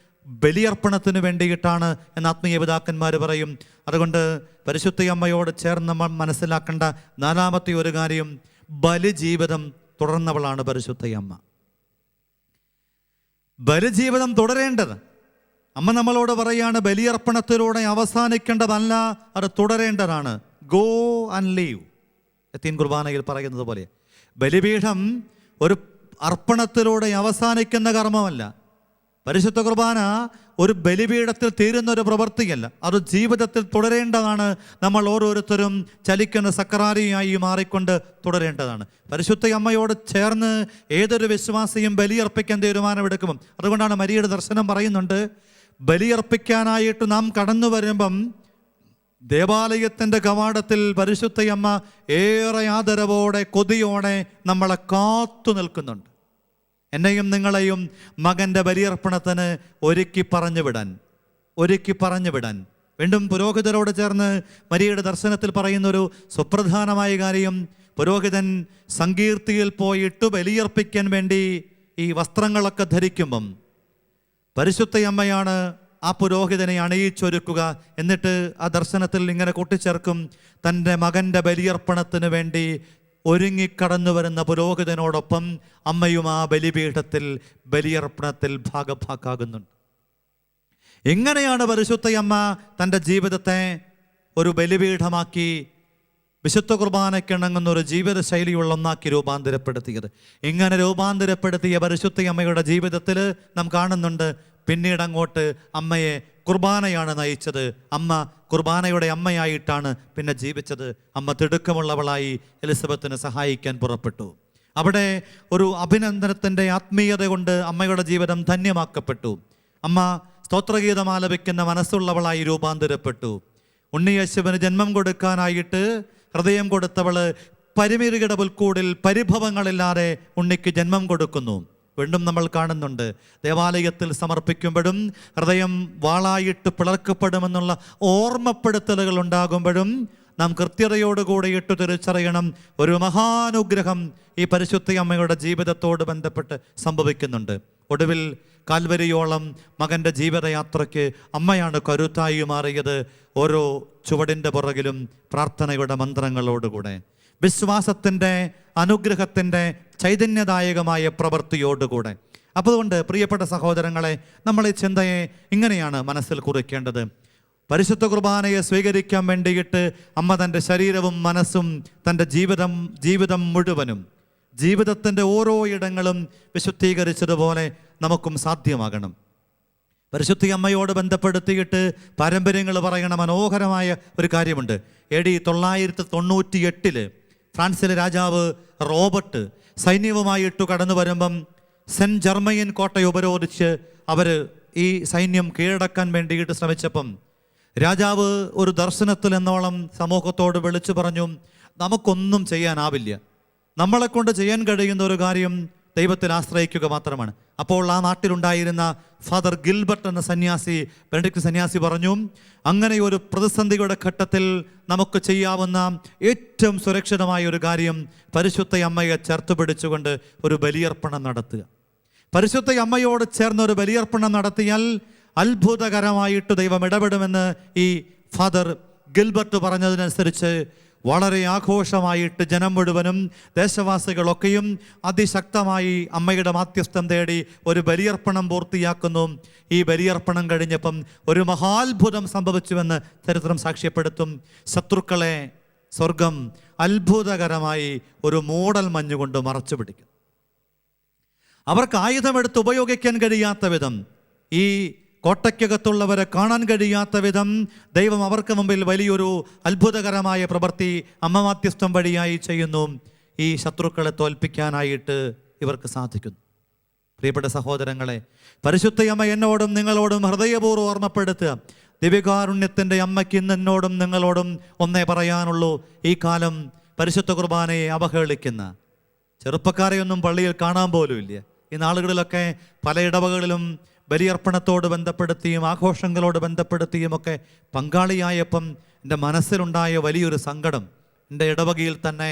ബലിയർപ്പണത്തിന് വേണ്ടിയിട്ടാണ് എന്ന് ആത്മീയ പിതാക്കന്മാർ പറയും. അതുകൊണ്ട് പരിശുദ്ധയമ്മയോട് ചേർന്ന് നമ്മൾ മനസ്സിലാക്കേണ്ട നാലാമത്തെ ഒരു കാര്യം, ബലിജീവിതം തുടർന്നവളാണ് പരിശുദ്ധയമ്മ. ബലിജീവിതം തുടരേണ്ടത് അമ്മ നമ്മളോട് പറയാണ്, ബലിയർപ്പണത്തിലൂടെ അവസാനിക്കേണ്ടതല്ല, അത് തുടരേണ്ടതാണ്. Go and leave. ലത്തീൻ കുർബാനയിൽ പറയുന്നത് പോലെ ബലിപീഠം ഒരു അർപ്പണത്തിലൂടെ അവസാനിക്കുന്ന കർമ്മമല്ല. പരിശുദ്ധ കുർബാന ഒരു ബലിപീഠത്തിൽ തീരുന്ന ഒരു പ്രവൃത്തിയല്ല, അത് ജീവിതത്തിൽ തുടരേണ്ടതാണ്. നമ്മൾ ഓരോരുത്തരും ചലിക്കുന്ന സക്കറാരിയായി മാറിക്കൊണ്ട് തുടരേണ്ടതാണ്. പരിശുദ്ധ അമ്മയോട് ചേർന്ന് ഏതൊരു വിശ്വാസിയും ബലിയർപ്പിക്കാൻ തീരുമാനമെടുക്കും. അതുകൊണ്ടാണ് മരിയയുടെ ദർശനം പറയുന്നുണ്ട്, ബലിയർപ്പിക്കാനായിട്ട് നാം കടന്നു വരുമ്പം ദേവാലയത്തിൻ്റെ കവാടത്തിൽ പരിശുദ്ധയമ്മ ഏറെ ആദരവോടെ കൊതിയോടെ നമ്മളെ കാത്തു നിൽക്കുന്നുണ്ട്. എന്നെയും നിങ്ങളെയും മകൻ്റെ ബലിയർപ്പണത്തിന് ഒരുക്കി പറഞ്ഞു വിടാൻ. വീണ്ടും പുരോഹിതരോട് ചേർന്ന് മരിയയുടെ ദർശനത്തിൽ പറയുന്നൊരു സുപ്രധാനമായ കാര്യം, പുരോഹിതൻ സങ്കീർത്തിയിൽ പോയിട്ട് ബലിയർപ്പിക്കാൻ വേണ്ടി ഈ വസ്ത്രങ്ങളൊക്കെ ധരിക്കുമ്പം പരിശുദ്ധയമ്മയാണ് ആ പുരോഹിതനെ അണിയിച്ചൊരുക്കുക. എന്നിട്ട് ആ ദർശനത്തിൽ ഇങ്ങനെ കൂട്ടിച്ചേർക്കും, തൻ്റെ മകൻ്റെ ബലിയർപ്പണത്തിന് വേണ്ടി ഒരുങ്ങിക്കടന്നു വരുന്ന പുരോഹിതനോടൊപ്പം അമ്മയും ആ ബലിയർപ്പണത്തിൽ ഭാഗഭാക്കാകുന്നുണ്ട്. എങ്ങനെയാണ് പരിശുദ്ധയമ്മ തൻ്റെ ജീവിതത്തെ ഒരു ബലിപീഠമാക്കി വിശുദ്ധ കുർബാനയ്ക്കിണങ്ങുന്ന ഒരു ജീവിത ശൈലിയുള്ള ഒന്നാക്കി രൂപാന്തരപ്പെടുത്തിയത്? ഇങ്ങനെ രൂപാന്തരപ്പെടുത്തിയ പരിശുദ്ധയമ്മയുടെ ജീവിതത്തിൽ നാം കാണുന്നുണ്ട്, പിന്നീട് അങ്ങോട്ട് അമ്മയെ കുർബാനയാണ് നയിച്ചത്. അമ്മ കുർബാനയുടെ അമ്മയായിട്ടാണ് പിന്നെ ജീവിച്ചത്. അമ്മ തിടുക്കമുള്ളവളായി എലിസബത്തിനെ സഹായിക്കാൻ പുറപ്പെട്ടു. അവിടെ ഒരു അഭിനന്ദനത്തിൻ്റെ ആത്മീയത കൊണ്ട് അമ്മയുടെ ജീവിതം ധന്യമാക്കപ്പെട്ടു. അമ്മ സ്തോത്രഗീതം ആലപിക്കുന്ന മനസ്സുള്ളവളായി രൂപാന്തരപ്പെട്ടു. ഉണ്ണിയേശുവിന് ജന്മം കൊടുക്കാനായിട്ട് ഹൃദയം കൊടുത്തവള് പരിമിതിയുടെ പുൽക്കൂടിൽ പരിഭവങ്ങളില്ലാതെ ഉണ്ണിക്ക് ജന്മം കൊടുക്കുന്നു. വീണ്ടും നമ്മൾ കാണുന്നുണ്ട്, ദേവാലയത്തിൽ സമർപ്പിക്കുമ്പോഴും ഹൃദയം വാളായിട്ട് പിളർക്കപ്പെടുമെന്നുള്ള ഓർമ്മപ്പെടുത്തലുകൾ ഉണ്ടാകുമ്പോഴും നാം കൃത്യതയോടുകൂടി ഇട്ടു തിരിച്ചറിയണം, ഒരു മഹാനുഗ്രഹം ഈ പരിശുദ്ധയമ്മയുടെ ജീവിതത്തോട് ബന്ധപ്പെട്ട് സംഭവിക്കുന്നുണ്ട്. ഒടുവിൽ കാൽവരിയോളം മകൻ്റെ ജീവിതയാത്രയ്ക്ക് അമ്മയാണ് കരുത്തായി മാറിയത്. ഓരോ ചുവടിൻ്റെ പുറകിലും പ്രാർത്ഥനയുടെ മന്ത്രങ്ങളോടുകൂടെ, വിശ്വാസത്തിൻ്റെ അനുഗ്രഹത്തിൻ്റെ ചൈതന്യദായകമായ പ്രവൃത്തിയോടുകൂടെ. അപ്പോൾ അതുകൊണ്ട് പ്രിയപ്പെട്ട സഹോദരങ്ങളെ, നമ്മൾ ഈ ചിന്തയെ ഇങ്ങനെയാണ് മനസ്സിൽ കുറിക്കേണ്ടത്. പരിശുദ്ധ കുർബാനയെ സ്വീകരിക്കാൻ വേണ്ടിയിട്ട് അമ്മ തൻ്റെ ശരീരവും മനസ്സും തൻ്റെ ജീവിതം മുഴുവനും ജീവിതത്തിൻ്റെ ഓരോ ഇടങ്ങളും വിശുദ്ധീകരിച്ചതുപോലെ നമുക്കും സാധ്യമാകണം. പരിശുദ്ധ അമ്മയോട് ബന്ധപ്പെടുത്തിയിട്ട് പാരമ്പര്യങ്ങൾ പറയുന്ന മനോഹരമായ ഒരു കാര്യമുണ്ട്. AD 998 ഫ്രാൻസിലെ രാജാവ് റോബർട്ട് സൈന്യവുമായിട്ട് കടന്നു വരുമ്പം സെൻറ്റ് ജർമ്മയൻ കോട്ടയെ ഉപരോധിച്ച് അവർ ഈ സൈന്യം കീഴടക്കാൻ വേണ്ടിയിട്ട് ശ്രമിച്ചപ്പം രാജാവ് ഒരു ദർശനത്തിൽ എന്നോളം സമൂഹത്തോട് വിളിച്ചു പറഞ്ഞു, നമുക്കൊന്നും ചെയ്യാനാവില്ല, നമ്മളെക്കൊണ്ട് ചെയ്യാൻ കഴിയുന്ന ഒരു കാര്യം ദൈവത്തിൽ ആശ്രയിക്കുക മാത്രമാണ്. അപ്പോൾ ആ നാട്ടിലുണ്ടായിരുന്ന ഫാദർ ഗിൽബർട്ട് എന്ന ബെനഡിക്ട് സന്യാസി പറഞ്ഞു, അങ്ങനെ ഒരു പ്രതിസന്ധിയുടെ ഘട്ടത്തിൽ നമുക്ക് ചെയ്യാവുന്ന ഏറ്റവും സുരക്ഷിതമായ ഒരു കാര്യം പരിശുദ്ധ അമ്മയെ ചേർത്ത് പിടിച്ചുകൊണ്ട് ഒരു ബലിയർപ്പണം നടത്തുക. പരിശുദ്ധ അമ്മയോട് ചേർന്ന് ഒരു ബലിയർപ്പണം നടത്തിയാൽ അത്ഭുതകരമായിട്ട് ദൈവം ഇടപെടുമെന്ന് ഈ ഫാദർ ഗിൽബർട്ട് പറഞ്ഞതിനനുസരിച്ച് വളരെ ആഘോഷമായിട്ട് ജനം മുഴുവനും ദേശവാസികളൊക്കെയും അതിശക്തമായി അമ്മയുടെ മാധ്യസ്ഥം തേടി ഒരു ബലിയർപ്പണം പൂർത്തിയാക്കുന്നു. ഈ ബലിയർപ്പണം കഴിഞ്ഞപ്പം ഒരു മഹാത്ഭുതം സംഭവിച്ചുവെന്ന് ചരിത്രം സാക്ഷ്യപ്പെടുത്തും. ശത്രുക്കളെ സ്വർഗം അത്ഭുതകരമായി ഒരു മൂടൽ മഞ്ഞുകൊണ്ട് മറച്ചു പിടിക്കും. അവർക്ക് ആയുധമെടുത്ത് ഉപയോഗിക്കാൻ കഴിയാത്ത വിധം, ഈ കോട്ടയ്ക്കകത്തുള്ളവരെ കാണാൻ കഴിയാത്ത വിധം ദൈവം അവർക്ക് മുമ്പിൽ വലിയൊരു അത്ഭുതകരമായ പ്രവൃത്തി അമ്മ മാധ്യസ്ഥം വഴിയായി ചെയ്യുന്നു. ഈ ശത്രുക്കളെ തോൽപ്പിക്കാനായിട്ട് ഇവർക്ക് സാധിക്കുന്നു. പ്രിയപ്പെട്ട സഹോദരങ്ങളെ, പരിശുദ്ധയമ്മ എന്നോടും നിങ്ങളോടും ഹൃദയപൂർവ്വം ഓർമ്മപ്പെടുത്തുക, ദിവ്യകാരുണ്യത്തിൻ്റെ അമ്മയ്ക്ക് ഇന്ന് എന്നോടും നിങ്ങളോടും ഒന്നേ പറയാനുള്ളൂ. ഈ കാലം പരിശുദ്ധ കുർബാനയെ അവഹേളിക്കുന്ന ചെറുപ്പക്കാരെയൊന്നും പള്ളിയിൽ കാണാൻ പോലും ഇല്ല. ഈ നാളുകളിലൊക്കെ പല ഇടവകളിലും ബലിയർപ്പണത്തോട് ബന്ധപ്പെടുത്തിയും ആഘോഷങ്ങളോട് ബന്ധപ്പെടുത്തിയും ഒക്കെ പങ്കാളിയായപ്പം എൻ്റെ മനസ്സിലുണ്ടായ വലിയൊരു സങ്കടം. എൻ്റെ ഇടവകയിൽ തന്നെ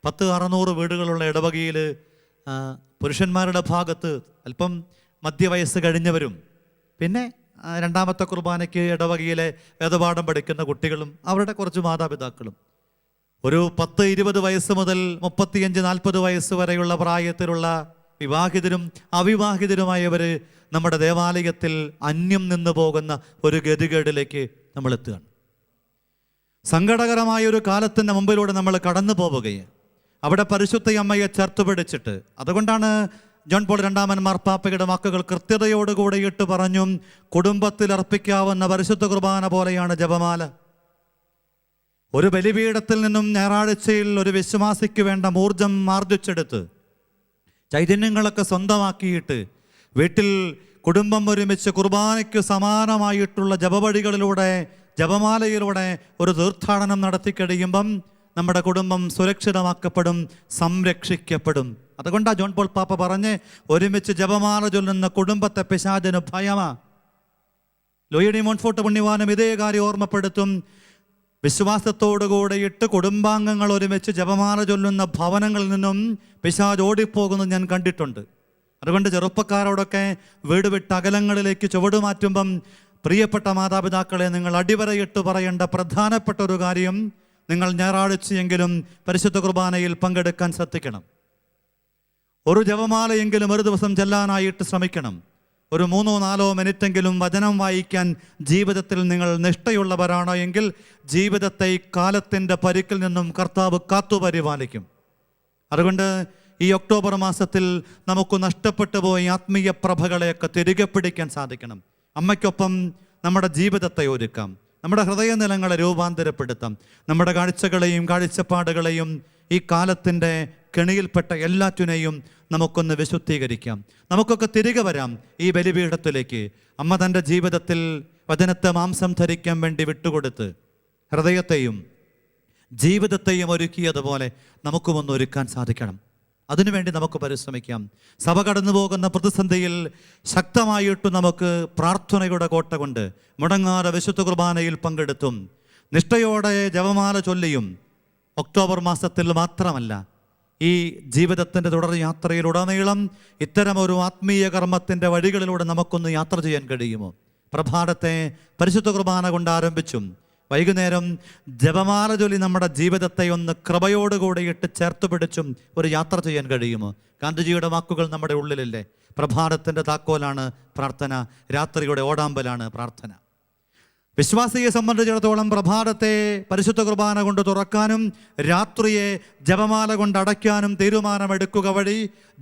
600 വീടുകളുള്ള ഇടവകയിൽ പുരുഷന്മാരുടെ ഭാഗത്ത് അല്പം മധ്യവയസ്സ് കഴിഞ്ഞവരും പിന്നെ രണ്ടാമത്തെ കുർബാനയ്ക്ക് ഇടവകയിലെ വേദപാഠം പഠിക്കുന്ന കുട്ടികളും അവരുടെ കുറച്ച് മാതാപിതാക്കളും ഒരു 10-20 വയസ്സ് മുതൽ 35-40 വയസ്സ് വരെയുള്ള പ്രായത്തിലുള്ള വിവാഹിതരും അവിവാഹിതരുമായവർ നമ്മുടെ ദേവാലയത്തിൽ അന്യം നിന്ന് പോകുന്ന ഒരു ഗതികേടിലേക്ക് നമ്മൾ എത്തുകയാണ്. സങ്കടകരമായ ഒരു കാലത്തിൻ്റെ മുമ്പിലൂടെ നമ്മൾ കടന്നു പോവുകയാണ്. അവിടെ പരിശുദ്ധ അമ്മയെ ചേർത്ത് പിടിച്ചിട്ട്, അതുകൊണ്ടാണ് ജോൺ പോൾ രണ്ടാമൻ മാർപ്പാപ്പയുടെ വാക്കുകൾ കൃത്യതയോടുകൂടെ ഇട്ട് പറഞ്ഞു, കുടുംബത്തിൽ അർപ്പിക്കാവുന്ന പരിശുദ്ധ കുർബാന പോലെയാണ് ജപമാല. ഒരു ബലിപീഠത്തിൽ നിന്നും ഞായറാഴ്ചയിൽ ഒരു വിശ്വാസിക്ക് വേണ്ട ഊർജം ആർജിച്ചെടുത്ത് ചൈതന്യങ്ങളൊക്കെ സ്വന്തമാക്കിയിട്ട് വീട്ടിൽ കുടുംബം ഒരുമിച്ച് കുർബാനയ്ക്ക് സമാനമായിട്ടുള്ള ജപവഴികളിലൂടെ ജപമാലയിലൂടെ ഒരു തീർത്ഥാടനം നടത്തി കഴിയുമ്പം നമ്മുടെ കുടുംബം സുരക്ഷിതമാക്കപ്പെടും, സംരക്ഷിക്കപ്പെടും. അതുകൊണ്ടാണ് ജോൺ പോൾ പാപ്പ പറഞ്ഞ് ഒരുമിച്ച് ജപമാല ചൊല്ലുന്ന കുടുംബത്തെ പിശാചിന് ഭയമാ. ലൂയി ഡി മോൺഫോർട്ട് പുണ്യവാനും ഇതേ കാര്യം ഓർമ്മപ്പെടുത്തും. വിശ്വാസത്തോടുകൂടെ ഇട്ട് കുടുംബാംഗങ്ങൾ ഒരുമിച്ച് ജപമാല ചൊല്ലുന്ന ഭവനങ്ങളിൽ നിന്നും പിശാച് ഓടിപ്പോകുന്നത് ഞാൻ കണ്ടിട്ടുണ്ട്. അതുകൊണ്ട് ചെറുപ്പക്കാരോടൊക്കെ വീട് വിട്ട് അകലങ്ങളിലേക്ക് ചുവടുമാറ്റുമ്പം പ്രിയപ്പെട്ട മാതാപിതാക്കളെ, നിങ്ങൾ അടിവരയിട്ട് പറയേണ്ട പ്രധാനപ്പെട്ട ഒരു കാര്യം, നിങ്ങൾ ഞായറാഴ്ചയെങ്കിലും പരിശുദ്ധ കുർബാനയിൽ പങ്കെടുക്കാൻ ശ്രദ്ധിക്കണം. ഒരു ജപമാലയെങ്കിലും ഒരു ദിവസം ചെല്ലാനായിട്ട് ശ്രമിക്കണം. ഒരു 3-4 മിനിറ്റെങ്കിലും വചനം വായിക്കാൻ ജീവിതത്തിൽ നിങ്ങൾ നിഷ്ഠയുള്ളവരാണോ എങ്കിൽ ജീവിതത്തെ ഈ കാലത്തിൻ്റെ പരിക്കിൽ നിന്നും കർത്താവ് കാത്തുപരിപാലിക്കും. അതുകൊണ്ട് ഈ ഒക്ടോബർ മാസത്തിൽ നമുക്ക് നഷ്ടപ്പെട്ടു പോയി ആത്മീയ പ്രഭകളെയൊക്കെ തിരികെ പിടിക്കാൻ സാധിക്കണം. അമ്മയ്ക്കൊപ്പം നമ്മുടെ ജീവിതത്തെ ഒരുക്കാം, നമ്മുടെ ഹൃദയനിലങ്ങളെ രൂപാന്തരപ്പെടുത്താം, നമ്മുടെ കാഴ്ചകളെയും കാഴ്ചപ്പാടുകളെയും ഈ കാലത്തിൻ്റെ കെണിയിൽപ്പെട്ട എല്ലാറ്റിനെയും നമുക്കൊന്ന് വിശുദ്ധീകരിക്കാം. നമുക്കൊക്കെ തിരികെ വരാം ഈ ബലിപീഠത്തിലേക്ക്. അമ്മ തൻ്റെ ജീവിതത്തിൽ വചനത്തെ മാംസം ധരിക്കാൻ വേണ്ടി വിട്ടുകൊടുത്ത് ഹൃദയത്തെയും ജീവിതത്തെയും ഒരുക്കിയതുപോലെ നമുക്കുമൊന്ന് ഒരുക്കാൻ സാധിക്കണം. അതിനുവേണ്ടി നമുക്ക് പരിശ്രമിക്കാം. സഭ കടന്നു പോകുന്ന പ്രതിസന്ധിയിൽ ശക്തമായിട്ട് നമുക്ക് പ്രാർത്ഥനയുടെ കോട്ട കൊണ്ട് മുടങ്ങാതെ വിശുദ്ധ കുർബാനയിൽ പങ്കെടുത്തും നിഷ്ഠയോടെ ജപമാല ചൊല്ലിയും ഒക്ടോബർ മാസത്തിൽ മാത്രമല്ല ഈ ജീവിതത്തിൻ്റെ തുടർ യാത്രയിലുടനീളം ഇത്തരമൊരു ആത്മീയ കർമ്മത്തിൻ്റെ വഴികളിലൂടെ നമുക്കൊന്ന് യാത്ര ചെയ്യാൻ കഴിയുമോ? പ്രഭാതത്തെ പരിശുദ്ധ കുർബാന കൊണ്ട് ആരംഭിച്ചും വൈകുന്നേരം ജപമാല ചൊല്ലി നമ്മുടെ ജീവിതത്തെ ഒന്ന് കൃപയോടുകൂടി ഇട്ട് ചേർത്ത് പിടിച്ചും ഒരു യാത്ര ചെയ്യാൻ കഴിയുമോ? ഗാന്ധിജിയുടെ വാക്കുകൾ നമ്മുടെ ഉള്ളിലില്ലേ? പ്രഭാതത്തിൻ്റെ താക്കോലാണ് പ്രാർത്ഥന, രാത്രിയുടെ ഓടാമ്പലാണ് പ്രാർത്ഥന. വിശ്വാസിയെ സംബന്ധിച്ചിടത്തോളം പ്രഭാതത്തെ പരിശുദ്ധ കുർബാന കൊണ്ട് തുറക്കാനും രാത്രിയെ ജപമാല കൊണ്ട് അടയ്ക്കാനും തീരുമാനമെടുക്കുക വഴി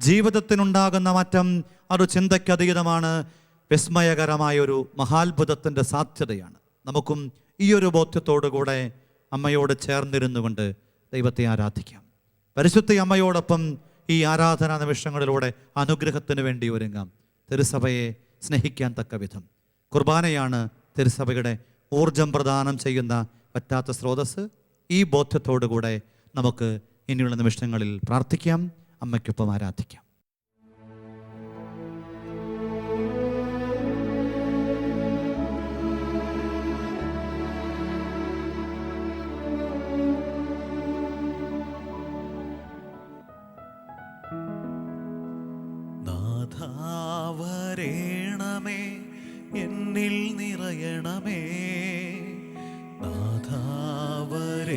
ജീവിതത്തിനുണ്ടാകുന്ന മാറ്റം അത് ചിന്തയ്ക്കതീതമാണ്. വിസ്മയകരമായൊരു മഹാത്ഭുതത്തിൻ്റെ സാധ്യതയാണ്. നമുക്കും ഈ ഒരു ബോധ്യത്തോടുകൂടെ അമ്മയോട് ചേർന്നിരുന്നു കൊണ്ട് ദൈവത്തെ ആരാധിക്കാം. പരിശുദ്ധ അമ്മയോടൊപ്പം ഈ ആരാധനാ നിമിഷങ്ങളിലൂടെ അനുഗ്രഹത്തിന് വേണ്ടി ഒരുങ്ങാം. തിരുസഭയെ സ്നേഹിക്കാൻ തക്ക വിധം കുർബാനയാണ് തിരുസഭയുടെ ഊർജം പ്രദാനം ചെയ്യുന്ന പറ്റാത്ത സ്രോതസ്. ഈ ബോധ്യത്തോടുകൂടെ നമുക്ക് ഇനിയുള്ള നിമിഷങ്ങളിൽ പ്രാർത്ഥിക്കാം, അമ്മയ്ക്കൊപ്പം ആരാധിക്കാം. നാഥാവരേണമേ, എന്നിൽ നിറയണമേ. നാഥാവരേണമേ,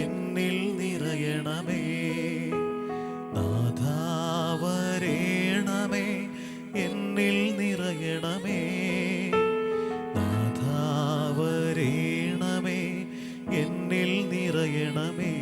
എന്നിൽ നിറയണമേ. നാഥാവരേണമേ, എന്നിൽ നിറയണമേ. നാഥാവരേണമേ, എന്നിൽ നിറയണമേ.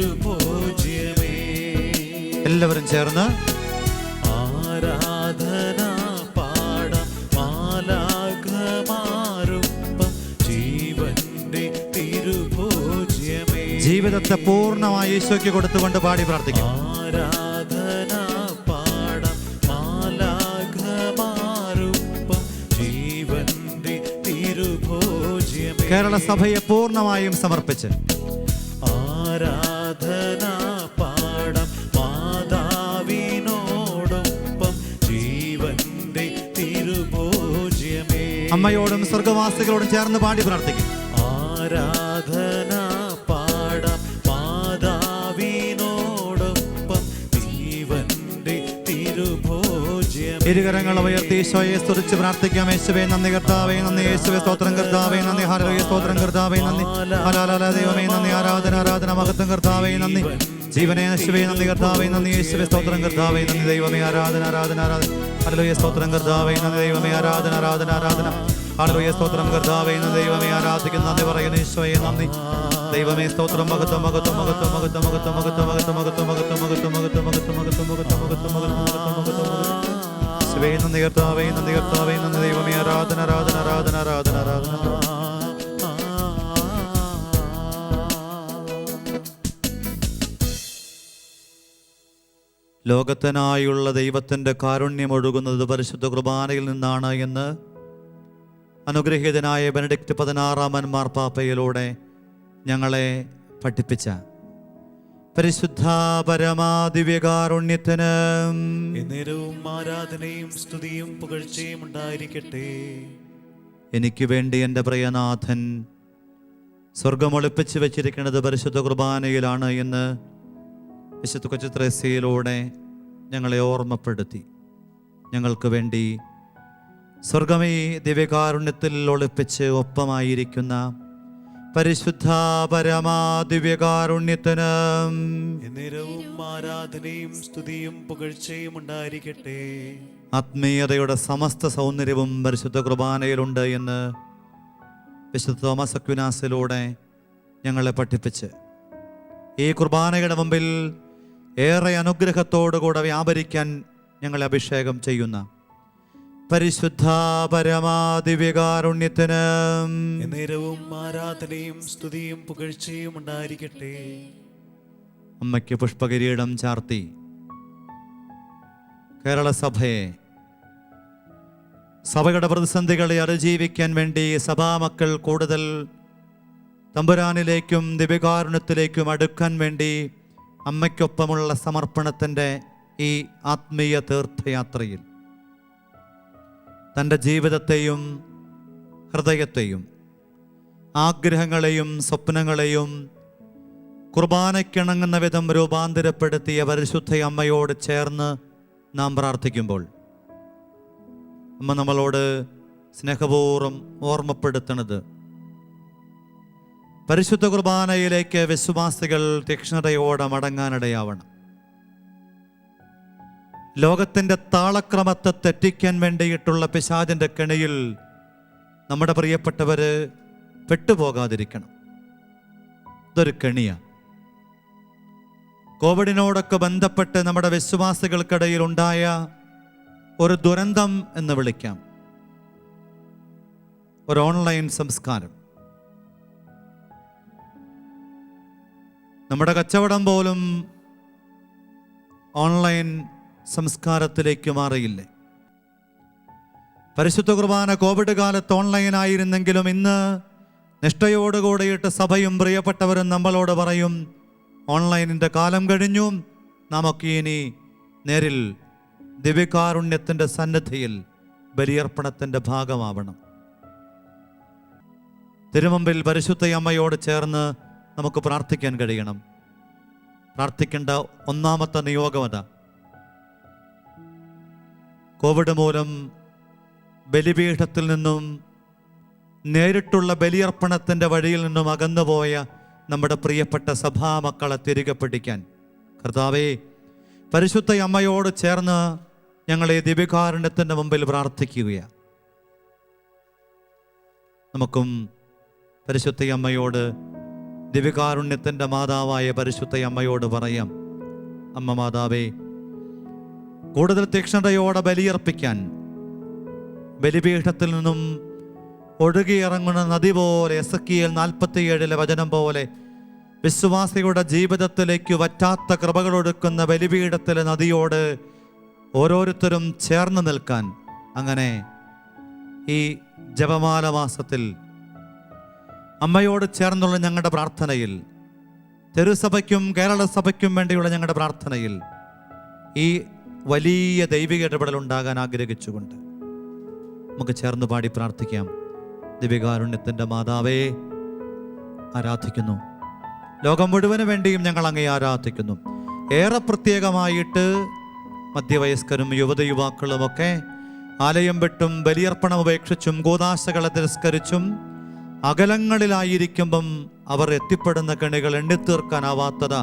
തിരുഭോജ്യമേ. എല്ലാവരും ചേർന്ന് ആരാധന പാടാം മാലാഖമാരൊപ്പം ജീവന്റെ തിരുഭോജ്യമേ. ജീവിതത്തെ പൂർണ്ണമായി ഈശോയ്ക്ക് കൊടുത്തുകൊണ്ട് പാടി പ്രാർത്ഥിക്കും. ആരാധന പാടാം മാലാഖമാരൊപ്പം ജീവന്റെ തിരുഭോജ്യമേ. കേരള സഭയെ പൂർണ്ണമായും സമർപ്പിച്ച് ആരാധന പാടാം മാതാവിനോടൊപ്പം ജീവന്റെ തിരുഭോജ്യമേ. അമ്മയോടും സ്വർഗവാസികളോടും ചേർന്ന് പാടി പ്രാർത്ഥിക്കും. ആരാധന പാടാം മാതാവിനോടൊപ്പം ജീവന്റെ തിരുഭോജ്യമേ. ഇരുകരങ്ങൾ ഉയർത്തി ഈശോയെ സ്തുതിച്ച് പ്രാർത്ഥിക്കാം. യേശുവേ നന്ദി, കർത്താവേ നന്ദി, യേശുവേ സ്തോത്രം, കർത്താവേ നന്ദി, ഹല്ലേലൂയ സ്തോത്രം, കർത്താവേ നന്ദി, ഹല്ലേലൂയ ദൈവമേ നന്ദി, ആരാധന ആരാധന മഹത്വം, കർത്താവേ നന്ദി, ജീവനെ യേശുവേ നന്ദി, കർത്താവേ നന്ദി, യേശുവേ സ്തോത്രം, കർത്താവേ നന്ദി, ദൈവമേ ആരാധന ആരാധന ആരാധന, ഹല്ലേലൂയ സ്തോത്രം, കർത്താവേ നന്ദി, ദൈവമേ ആരാധന ആരാധന ആരാധന, ഹല്ലേലൂയ സ്തോത്രം, കർത്താവേ നന്ദി, ദൈവമേ ആരാധിക്കുന്ന നന്ദി പറയുന്ന ഈശോയെ നന്ദി, ദൈവമേ സ്തോത്രം, മഹത്വം മഹത്വം മഹത്വം മഹത്വം മഹത്വം മഹത്വം മഹത്വം മഹത്വം മഹത്വം മഹത്വം മഹത്വം മഹത്വം മഹത്വം മഹത്വം മഹത്വം മഹത്വം യേശുവേ നന്ദി, കർത്താവേ നന്ദി, കർത്താവേ നന്ദി, ദൈവമേ ആരാധന ആരാധന ആരാധന ആരാധന ആരാധന. ലോകത്തിനായുള്ള ദൈവത്തിൻ്റെ കാരുണ്യം ഒഴുകുന്നത് പരിശുദ്ധ കുർബാനയിൽ നിന്നാണ് എന്ന് അനുഗ്രഹീതനായ ബെനഡിക്റ്റ് 16 മാർപ്പാപ്പയിലൂടെ ഞങ്ങളെ പഠിപ്പിച്ച പരിശുദ്ധ പരമാദിവ്യകാരുണ്യത്തിന് എന്നേരവും ആരാധനയും സ്തുതിയും പുകഴ്ചയും ഉണ്ടായിരിക്കട്ടെ. എനിക്ക് വേണ്ടി എൻ്റെ പ്രിയനാഥൻ സ്വർഗം ഒളിപ്പിച്ച് വെച്ചിരിക്കുന്നത് പരിശുദ്ധ കുർബാനയിലാണ് എന്ന് വിശുദ്ധ കൊച്ചു ത്രേസ്യയിലൂടെ ഞങ്ങളെ ഓർമ്മപ്പെടുത്തി. ഞങ്ങൾക്ക് വേണ്ടി സ്വർഗമേ ദിവ്യകാരുണ്യത്തിൽ ഒളിപ്പിച്ച് ഒപ്പമായിരിക്കുന്ന പരിശുദ്ധ പരമാദിവ്യകാരുണ്യത്തിന് എന്നേരവും ആരാധനയും സ്തുതിയും പുകഴ്ചയും ഉണ്ടായിരിക്കട്ടെ. ആത്മീയതയുടെ സമസ്ത സൗന്ദര്യവും പരിശുദ്ധ കുർബാനയിലുണ്ട് എന്ന് വിശുദ്ധ തോമസ് അക്വിനാസിലൂടെ ഞങ്ങളെ പഠിപ്പിച്ച് ഈ കുർബാനയുടെ മുമ്പിൽ ഏറെ അനുഗ്രഹത്തോടുകൂടെ വ്യാപരിക്കാൻ ഞങ്ങളെ അഭിഷേകം ചെയ്യുന്ന പരിശുദ്ധ പരമാദിവ്യകാരുണ്യത്തിന് എന്നേരവും ആരാധനയും സ്തുതിയും പുകഴ്ചയും ഉണ്ടായിരിക്കട്ടെ. അമ്മയ്ക്ക് പുഷ്പകിരീടം ചാർത്തി കേരള സഭയെ സഭയുടെ പ്രതിസന്ധികളെ അതിജീവിക്കാൻ വേണ്ടി സഭാമക്കൾ കൂടുതൽ തമ്പുരാനിലേക്കും ദിവ്യകാരുണ്യത്തിലേക്കും അടുക്കാൻ വേണ്ടി അമ്മയ്ക്കൊപ്പമുള്ള സമർപ്പണത്തിൻ്റെ ഈ ആത്മീയ തീർത്ഥയാത്രയിൽ തൻ്റെ ജീവിതത്തെയും ഹൃദയത്തെയും ആഗ്രഹങ്ങളെയും സ്വപ്നങ്ങളെയും കുർബാനയ്ക്കിണങ്ങുന്ന വിധം രൂപാന്തരപ്പെടുത്തിയ പരിശുദ്ധ അമ്മയോട് ചേർന്ന് നാം പ്രാർത്ഥിക്കുമ്പോൾ അമ്മ നമ്മളോട് സ്നേഹപൂർവ്വം ഓർമ്മപ്പെടുത്തുന്നത് പരിശുദ്ധ കുർബാനയിലേക്ക് വിശ്വാസികൾ തീക്ഷ്ണതയോടെ മടങ്ങാനിടയാവണം. ലോകത്തിൻ്റെ താളക്രമത്തെ തെറ്റിക്കാൻ വേണ്ടിയിട്ടുള്ള പിശാചിൻ്റെ കെണിയിൽ നമ്മുടെ പ്രിയപ്പെട്ടവർ പെട്ടുപോകാതിരിക്കണം. ഇതൊരു കെണിയാണ്. കോവിഡിനോടൊക്കെ ബന്ധപ്പെട്ട് നമ്മുടെ വിശ്വാസികൾക്കിടയിൽ ഉണ്ടായ ഒരു ദുരന്തം എന്ന് വിളിക്കാം. ഒരു ഓൺലൈൻ സംസ്കാരം. നമ്മുടെ കച്ചവടം പോലും ഓൺലൈൻ സംസ്കാരത്തിലേക്ക് മാറിയില്ലേ? പരിശുദ്ധ കുർബാന കോവിഡ് കാലത്ത് ഓൺലൈനായിരുന്നെങ്കിലും ഇന്ന് നിഷ്ഠയോടുകൂടിയിട്ട് സഭയും പ്രിയപ്പെട്ടവരും നമ്മളോട് പറയും, ഓൺലൈനിൻ്റെ കാലം കഴിഞ്ഞു, നമുക്ക് ഇനി നേരിൽ ദിവ്യകാരുണ്യത്തിൻ്റെ സന്നിധിയിൽ ബലിയർപ്പണത്തിൻ്റെ ഭാഗമാവണം. തിരുമുമ്പിൽ പരിശുദ്ധ അമ്മയോട് ചേർന്ന് നമുക്ക് പ്രാർത്ഥിക്കാൻ കഴിയണം. പ്രാർത്ഥിക്കേണ്ട ഒന്നാമത്തെ നിയോഗമത, കോവിഡ് മൂലം ബലിപീഠത്തിൽ നിന്നും നേരിട്ടുള്ള ബലിയർപ്പണത്തിൻ്റെ വഴിയിൽ നിന്നും അകന്നുപോയ നമ്മുടെ പ്രിയപ്പെട്ട സഭാമക്കളെ തിരികെ പിടിക്കാൻ കർത്താവേ, പരിശുദ്ധ അമ്മയോട് ചേർന്ന് ഞങ്ങളെ ദിവ്യകാരുണ്യത്തിൻ്റെ മുമ്പിൽ പ്രാർത്ഥിക്കുകയാണ്. നമുക്കും പരിശുദ്ധ അമ്മയോട് ദിവ്യകാരുണ്യത്തിൻ്റെ മാതാവായ പരിശുദ്ധ അമ്മയോട് പറയാം, അമ്മ മാതാവേ, കൂടുതൽ തീക്ഷ്ണതയോടെ ബലിയർപ്പിക്കാൻ ബലിപീഠത്തിൽ നിന്നും ഒഴുകിയിറങ്ങുന്ന നദി പോലെ, എസെക്കിയേൽ 47 വചനം പോലെ വിശ്വാസികളുടെ ജീവിതത്തിലേക്ക് വറ്റാത്ത കൃപകളൊടുക്കുന്ന ബലിപീഠത്തിലെ നദിയോട് ഓരോരുത്തരും ചേർന്ന് നിൽക്കാൻ, അങ്ങനെ ഈ ജപമാല മാസത്തിൽ അമ്മയോട് ചേർന്നുള്ള ഞങ്ങളുടെ പ്രാർത്ഥനയിൽ, തിരുസഭയ്ക്കും കേരള സഭയ്ക്കും വേണ്ടിയുള്ള ഞങ്ങളുടെ പ്രാർത്ഥനയിൽ ഈ വലിയ ദൈവിക ഇടപെടൽ ഉണ്ടാകാൻ ആഗ്രഹിച്ചുകൊണ്ട് നമുക്ക് ചേർന്ന് പാടി പ്രാർത്ഥിക്കാം. ദിവ്യകാരുണ്യത്തിൻ്റെ മാതാവേ, ആരാധിക്കുന്നു. ലോകം മുഴുവന് വേണ്ടിയും ഞങ്ങൾ അങ്ങേ ആരാധിക്കുന്നു. ഏറെ പ്രത്യേകമായിട്ട് മധ്യവയസ്കരും യുവതയുവാക്കളുമൊക്കെ ആലയം വിട്ടും ബലിയർപ്പണം ഉപേക്ഷിച്ചും കൂദാശകളെ തിരസ്കരിച്ചും അകലങ്ങളിലായിരിക്കുമ്പം അവർ എത്തിപ്പെടുന്ന കണികൾ എണ്ണിത്തീർക്കാനാവാത്തതാ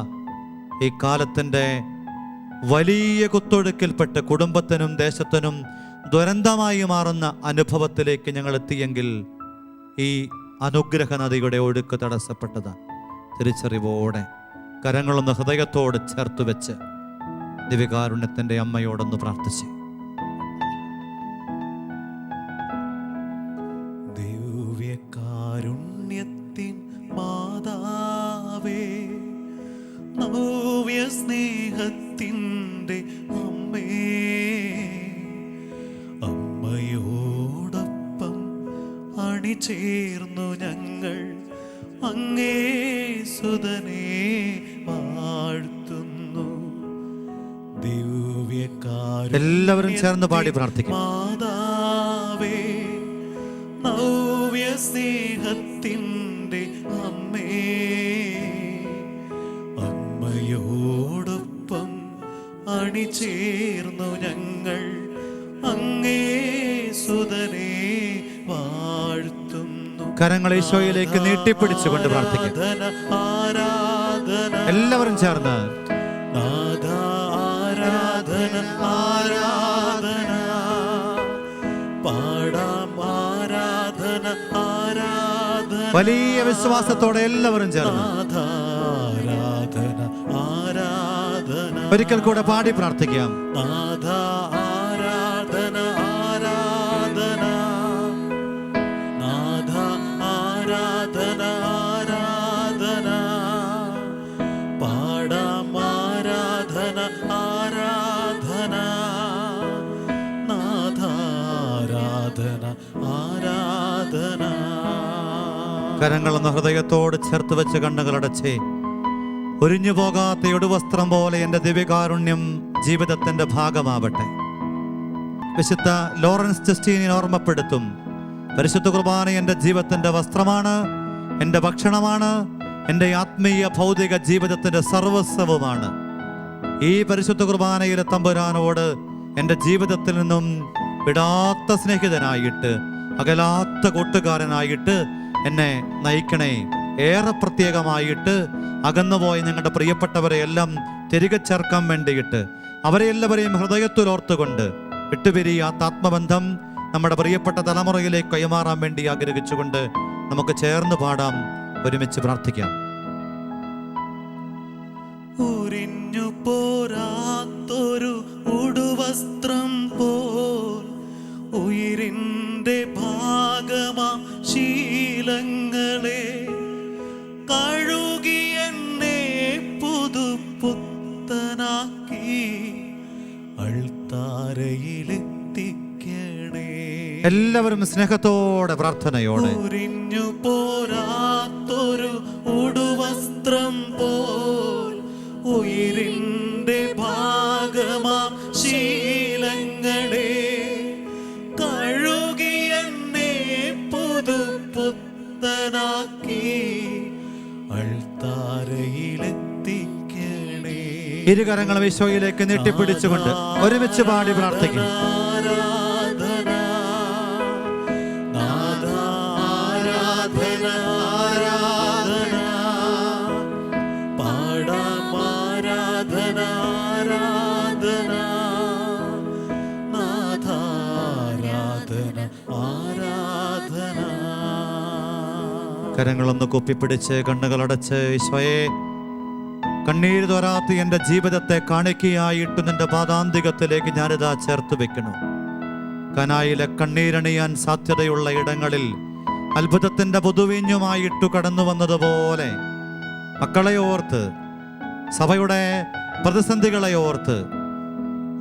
ഈ കാലത്തിൻ്റെ വലിയ കുത്തൊഴുക്കിൽപ്പെട്ട് കുടുംബത്തിനും ദേശത്തിനും ദുരന്തമായി മാറുന്ന അനുഭവത്തിലേക്ക് ഞങ്ങൾ എത്തിയെങ്കിൽ ഈ അനുഗ്രഹ നദിയുടെ ഒഴുക്ക് തടസ്സപ്പെട്ടതാ. തിരിച്ചറിവോടെ കരങ്ങളൊന്ന് ഹൃദയത്തോട് ചേർത്ത് വെച്ച് ദിവ്യകാരുണ്യത്തിൻ്റെ അമ്മയോടൊന്ന് പ്രാർത്ഥിച്ച്. ദിവ്യകാരുണ്യത്തിൻ മാതാവേ, നവ്യ സ്നേഹത്തിൻ്റെ അമ്മേ, അമ്മയോടൊപ്പം അണിചേർന്നു ഞങ്ങൾ അങ്ങേ സുതനെ വാഴ്ത്തുന്നു. എല്ലാവരും ചേർന്ന് പാടി പ്രാർത്ഥിക്കും. മാതാവേ, നവ്യ സ്നേഹത്തിൻ്റെ അമ്മേ, അമ്മയോടൊപ്പം അണിചേർന്നു ഞങ്ങൾ അങ്ങേ സുതനെ വാഴ്ത്തുന്നു. കരങ്ങൾ ഈശോയിലേക്ക് നീട്ടിപ്പിടിച്ചുകൊണ്ട് പ്രാർത്ഥിക്കും. എല്ലാവരും ചേർന്ന് ആരാധന ആരാധന പാടാം, ആരാധന ആരാധന. വലിയ വിശ്വാസത്തോടെ എല്ലാവരും ചേർന്ന് ആരാധന ആരാധന. ഒരിക്കൽ കൂടെ പാടി പ്രാർത്ഥിക്കാം. ആരാധന ആരാധന, നാഥ ആരാധന ആരാധന, പാടാം ആരാധന ആരാധന, നാഥ ആരാധന ആരാധന. കരങ്ങളൊന്ന് ഹൃദയത്തോട് ചേർത്ത് വെച്ച് കണ്ണുകളടച്ചേ. ഒരിഞ്ഞു പോകാത്ത ഒടുവസ്ത്രം പോലെ എൻ്റെ ദിവ്യകാരുണ്യം ജീവിതത്തിൻ്റെ ഭാഗമാവട്ടെ. വിശുദ്ധ ലോറൻസ് ജസ്റ്റീനിനെ ഓർമ്മപ്പെടുത്തും, പരിശുദ്ധ കുർബാന എൻ്റെ ജീവിതത്തിൻ്റെ വസ്ത്രമാണ്, എൻ്റെ ഭക്ഷണമാണ്, എൻ്റെ ആത്മീയ ഭൗതിക ജീവിതത്തിൻ്റെ സർവസ്വവുമാണ്. ഈ പരിശുദ്ധ കുർബാനയിലെ തമ്പുരാനോട് എൻ്റെ ജീവിതത്തിൽ നിന്നും വിടാത്ത സ്നേഹിതനായിട്ട്, അകലാത്ത കൂട്ടുകാരനായിട്ട് എന്നെ നയിക്കണേ. ഏറെ പ്രത്യേകമായിട്ട് അകന്നുപോയ ഞങ്ങളുടെ പ്രിയപ്പെട്ടവരെ എല്ലാം തിരികെ ചേർക്കാൻ വേണ്ടിയിട്ട് അവരെ എല്ലാവരെയും ഹൃദയത്തിൽ ഓർത്തുകൊണ്ട് വിട്ടുപിരിയാത്ത ആത്മബന്ധം നമ്മുടെ പ്രിയപ്പെട്ട തലമുറയിലേക്ക് കൈമാറാൻ വേണ്ടി ആഗ്രഹിച്ചുകൊണ്ട് നമുക്ക് ചേർന്ന് പാടാം, ഒരുമിച്ച് പ്രാർത്ഥിക്കാം. ഉരിഞ്ഞു പോരാത്തൊരു ഉടുവസ്ത്രം പോൽ ഉയിരിൻ്റെ ഭാഗമാം ശീലങ്ങളെ കഴുകി എന്നെ പുതുപുത്തനാക്കി അൾത്താരയിലെത്തിക്കണേ. എല്ലാവരും സ്നേഹത്തോടെ പ്രാർത്ഥനയോടെ. ഉരിഞ്ഞു പോരാത്തൊരു ഉടുവസ്ത്രം പോൽ ഉയിരിൻ്റെ ഭാഗമാം ശീലങ്ങളെ കഴുകി എന്നെ പുതുപുത്തനാക്കി അൾത്താരയിലെത്തിക്കണേ. ഇരുകരങ്ങളും ഈശോയിലേക്ക് നീട്ടിപ്പിടിച്ചുകൊണ്ട് ഒരുമിച്ച് പാടി പ്രാർത്ഥിക്കും. ആരാധന നാഥ ആരാധന ആരാധന, പാടാം ആരാധന ആരാധന, നാഥ ആരാധന ആരാധന. കരങ്ങളൊന്ന് കുപ്പിപ്പിടിച്ച് കണ്ണുകളടച്ച് ഈശോയെ, കണ്ണീര് തോരാത്ത എൻ്റെ ജീവിതത്തെ കാണിക്കയായിട്ട് നിന്റെ പാദാന്തികത്തിലേക്ക് ഞാനിതാ ചേർത്ത് വെക്കണം. കനായിലെ കണ്ണീരണിയാൻ സാധ്യതയുള്ള ഇടങ്ങളിൽ അത്ഭുതത്തിൻ്റെ പുതുവീഞ്ഞുമായിട്ടു കടന്നു വന്നതുപോലെ മക്കളെ ഓർത്ത്, സഭയുടെ പ്രതിസന്ധികളെ ഓർത്ത്,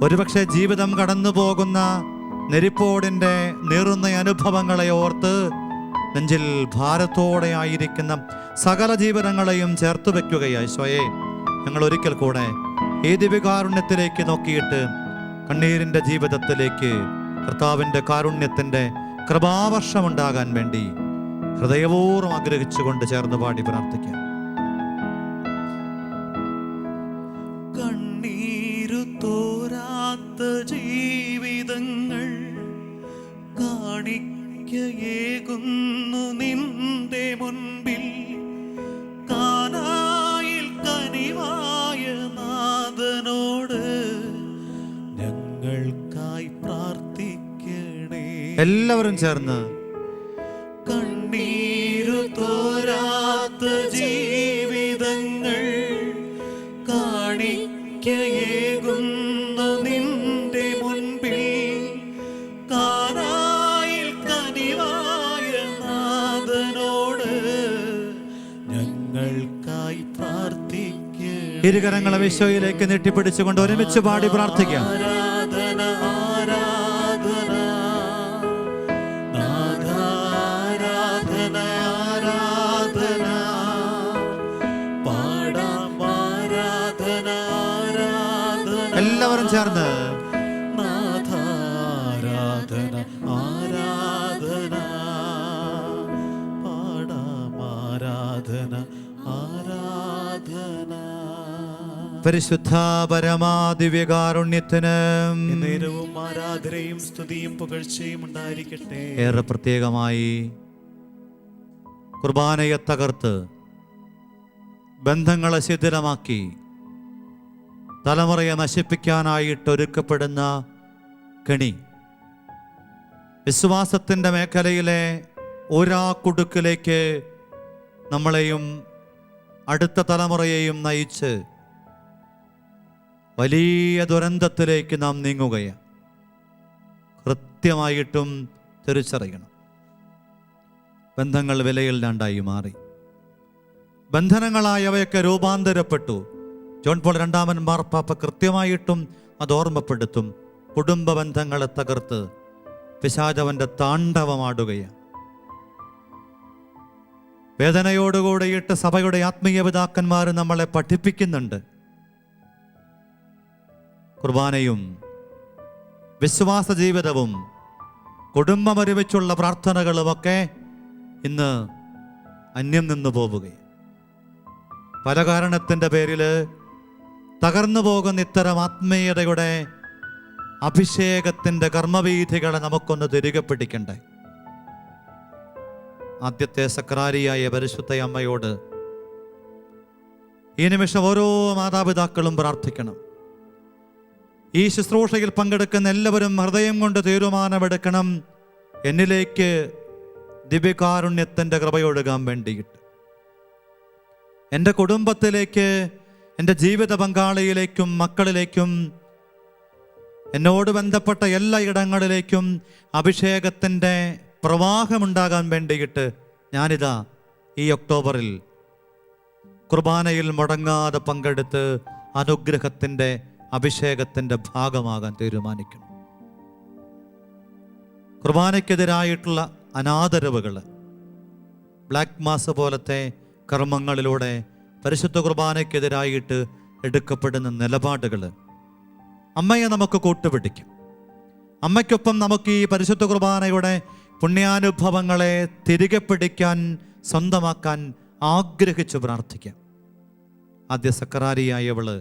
ഒരുപക്ഷെ ജീവിതം കടന്നു പോകുന്ന നെരിപ്പോടിൻ്റെ നീറുന്ന അനുഭവങ്ങളെ ഓർത്ത് നെഞ്ചിൽ ഭാരത്തോടെ ആയിരിക്കുന്ന സകല ജീവിതങ്ങളെയും ചേർത്ത് വയ്ക്കുകയായി. ഈശോയെ, ഞങ്ങൾ ഒരിക്കൽ കൂടെ ഈ ദിവ്യകാരുണ്യത്തിലേക്ക് നോക്കിയിട്ട് കണ്ണീരിൻ്റെ ജീവിതത്തിലേക്ക് കർത്താവിൻ്റെ കാരുണ്യത്തിൻ്റെ കൃപാവർഷമുണ്ടാകാൻ വേണ്ടി ഹൃദയപൂർവ്വം ആഗ്രഹിച്ചുകൊണ്ട് ചേർന്ന് പാടി പ്രാർത്ഥിക്കാം. കണ്ണീരു തോരാത്ത ജീവിതങ്ങൾ കാണിക്കയേകുന്നു നിന്റെ മുൻപിൽ. കാനായിൽ കനിവായ നാഥനോട് ഞങ്ങൾക്കായി പ്രാർത്ഥിക്കണേ. എല്ലാവരും ചേർന്ന് കണ്ണീരു തോരാത്ത ജീവിതങ്ങൾ കാണിക്കയേകുന്നു നിന്റെ മുൻപിൽ. കാനായിൽ കനിവായ നാഥനോട് ഞങ്ങൾക്കായി പ്രാർത്ഥിക്കണേ. ഇരുകരങ്ങളെ ഈശോയിലേക്ക് നീട്ടിപ്പിടിച്ചുകൊണ്ട് ഒരുമിച്ച് പാടി പ്രാർത്ഥിക്കാം. ആരാധന ആരാധന നാഥ, ആരാധന ആരാധന പാടാം. ആരാധന ആരാധന എല്ലാവരും ചേർന്ന് നാഥ, ആരാധന ആരാധന പാടാം. ആരാധന ആരാധന. പരിശുദ്ധ പരമാദിവ്യകാരുണ്യത്തിന് നേരവും ആരാധനയും സ്തുതിയും പുകഴ്ചയും ഉണ്ടായിരിക്കട്ടെ. ഏറെ പ്രത്യേകമായി കുർബാനയെ തകർത്ത് ബന്ധങ്ങളെ ശിഥിലമാക്കി തലമുറയെ നശിപ്പിക്കാനായിട്ട് ഒരുക്കപ്പെടുന്ന കെണി, വിശ്വാസത്തിൻ്റെ മേഖലയിലെ ഒരാക്കുടുക്കിലേക്ക് നമ്മളെയും അടുത്ത തലമുറയെയും നയിച്ച് വലിയ ദുരന്തത്തിലേക്ക് നാം നീങ്ങുകയാണ്. കൃത്യമായിട്ടും തിരിച്ചറിയണം. ബന്ധങ്ങൾ വിലയില്ലാണ്ടായി മാറി. ബന്ധനങ്ങളായവയൊക്കെ രൂപാന്തരപ്പെട്ടു. ജോൺ പോൾ രണ്ടാമൻ മാർപ്പാപ്പ കൃത്യമായിട്ടും അത് ഓർമ്മപ്പെടുത്തും. കുടുംബ ബന്ധങ്ങളെ തകർത്ത് പിശാചവന്റെ താണ്ഡവമാടുകയാണ്. വേദനയോടുകൂടിയിട്ട് സഭയുടെ ആത്മീയ പിതാക്കന്മാർ നമ്മളെ പഠിപ്പിക്കുന്നുണ്ട്. കുർബാനയും വിശ്വാസ ജീവിതവും കുടുംബം ഒരുമിച്ചുള്ള പ്രാർത്ഥനകളുമൊക്കെ ഇന്ന് അന്യം നിന്നു പോവുകയാണ്. പല കാരണത്തിൻ്റെ പേരിൽ തകർന്നു പോകുന്ന ഇത്തരം ആത്മീയതയുടെ അഭിഷേകത്തിൻ്റെ കർമ്മവീഥികളെ നമുക്കൊന്ന് തിരികെ പിടിക്കണ്ടേ. ആദ്യത്തെ സക്രാരിയായ പരിശുദ്ധ അമ്മയോട് ഈ നിമിഷം ഓരോ മാതാപിതാക്കളും പ്രാർത്ഥിക്കണം. ഈ ശുശ്രൂഷയിൽ പങ്കെടുക്കുന്ന എല്ലാവരും ഹൃദയം കൊണ്ട് തീരുമാനമെടുക്കണം, എന്നിലേക്ക് ദിവ്യകാരുണ്യത്തിൻ്റെ കൃപയൊഴുകാൻ വേണ്ടിയിട്ട്, എൻ്റെ കുടുംബത്തിലേക്ക്, എൻ്റെ ജീവിത പങ്കാളിയിലേക്കും മക്കളിലേക്കും, എന്നോട് ബന്ധപ്പെട്ട എല്ലാ ഇടങ്ങളിലേക്കും അഭിഷേകത്തിൻ്റെ പ്രവാഹമുണ്ടാകാൻ വേണ്ടിയിട്ട് ഞാനിതാ ഈ ഒക്ടോബറിൽ കുർബാനയിൽ മുടങ്ങാതെ പങ്കെടുത്ത് അനുഗ്രഹത്തിൻ്റെ അഭിഷേകത്തിൻ്റെ ഭാഗമാകാൻ തീരുമാനിക്കണം. കുർബാനയ്ക്കെതിരായിട്ടുള്ള അനാദരവുകൾ, ബ്ലാക്ക് മാസ് പോലത്തെ കർമ്മങ്ങളിലൂടെ പരിശുദ്ധ കുർബാനയ്ക്കെതിരായിട്ട് എടുക്കപ്പെടുന്ന നിലപാടുകൾ അമ്മയെ നമുക്ക് കൂട്ടുപിടിക്കും. അമ്മയ്ക്കൊപ്പം നമുക്ക് ഈ പരിശുദ്ധ കുർബാനയുടെ പുണ്യാനുഭവങ്ങളെ തിരികെ പിടിക്കാൻ, സ്വന്തമാക്കാൻ ആഗ്രഹിച്ചു പ്രാർത്ഥിക്കാം. ആദ്യ സക്രാരിയായവള്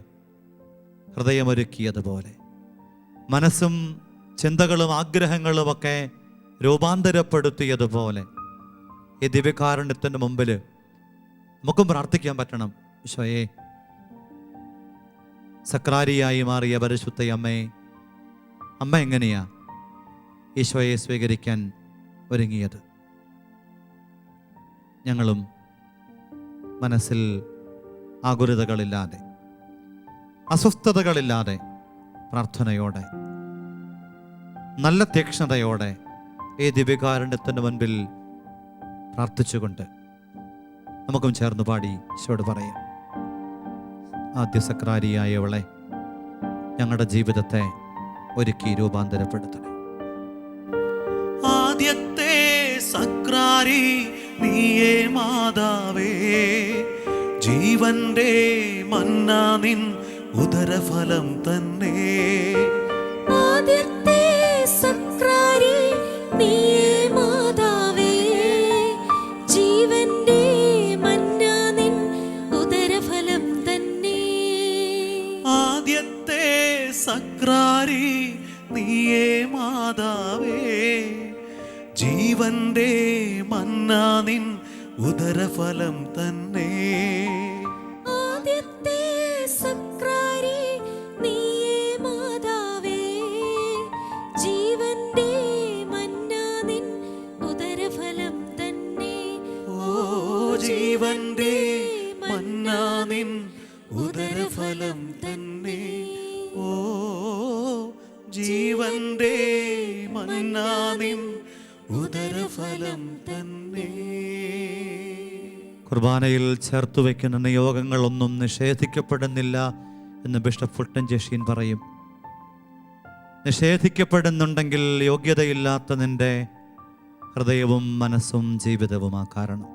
ഹൃദയമൊരുക്കിയതുപോലെ മനസ്സും ചിന്തകളും ആഗ്രഹങ്ങളുമൊക്കെ രൂപാന്തരപ്പെടുത്തിയതുപോലെ ഈ ദിവ്യകാരുണ്യത്തിൻ്റെ മുമ്പിൽ നമുക്കും പ്രാർത്ഥിക്കാൻ പറ്റണം. ഈശോയെ, സക്രാരിയായി മാറിയ പരിശുദ്ധ അമ്മയെ, അമ്മ എങ്ങനെയാ ഈശോയെ സ്വീകരിക്കാൻ ഒരുങ്ങിയത്? ഞങ്ങളും മനസ്സിൽ ആകുലതകളില്ലാതെ, അസ്വസ്ഥതകളില്ലാതെ, പ്രാർത്ഥനയോടെ, നല്ല തീക്ഷ്ണതയോടെ ഈ ദിവ്യകാരുണ്യത്തിൻ്റെ മുൻപിൽ പ്രാർത്ഥിച്ചുകൊണ്ട് നമുക്കും ചേർന്ന് പാടി ഈശോയോട് പറയാം. ആദ്യ സക്രാരിയായവളെ, ഞങ്ങളുടെ ജീവിതത്തെ ഒരുക്കി രൂപാന്തരപ്പെടുത്തണേ. ആദ്യത്തെ സക്രാരി നീയേ മാതാവേ, ജീവന്റെ മന്ന നിൻ ഉദരഫലം തന്നെ. ആദ്യത്തെ സക്രാരി നീയേ മാതാവേ, ജീവന്റെ മന്ന നിൻ ഉദരഫലം തന്നെ. ആദ്യത്തെ സക്രാരി നീയേ മാതാവേ, ജീവന്റെ മന്ന നിൻ ഉദരഫലം തന്നെ. ആദ്യത്തെ സക്രാരി നീയേ മാതാവേ, ജീവന്റെ മന്ന നിൻ ഉദരഫലം തന്നെ. ഓ ജീവന്റെ മന്ന നിൻ ഉദരഫലം തന്നെ. ഓ ജീവന്റെ മന്ന നിൻ ഉദരഫലം തന്നെ. കുർബാനയിൽ ചേർത്ത് വയ്ക്കുന്ന നിയോഗങ്ങളൊന്നും നിഷേധിക്കപ്പെടുന്നില്ല എന്ന് ബിഷപ്പ് ഫുൾട്ടൻ ജെഷീൻ പറയും. നിഷേധിക്കപ്പെടുന്നുണ്ടെങ്കിൽ യോഗ്യതയില്ലാത്ത നിന്റെ ഹൃദയവും മനസ്സും ജീവിതവും ആ കാരണം.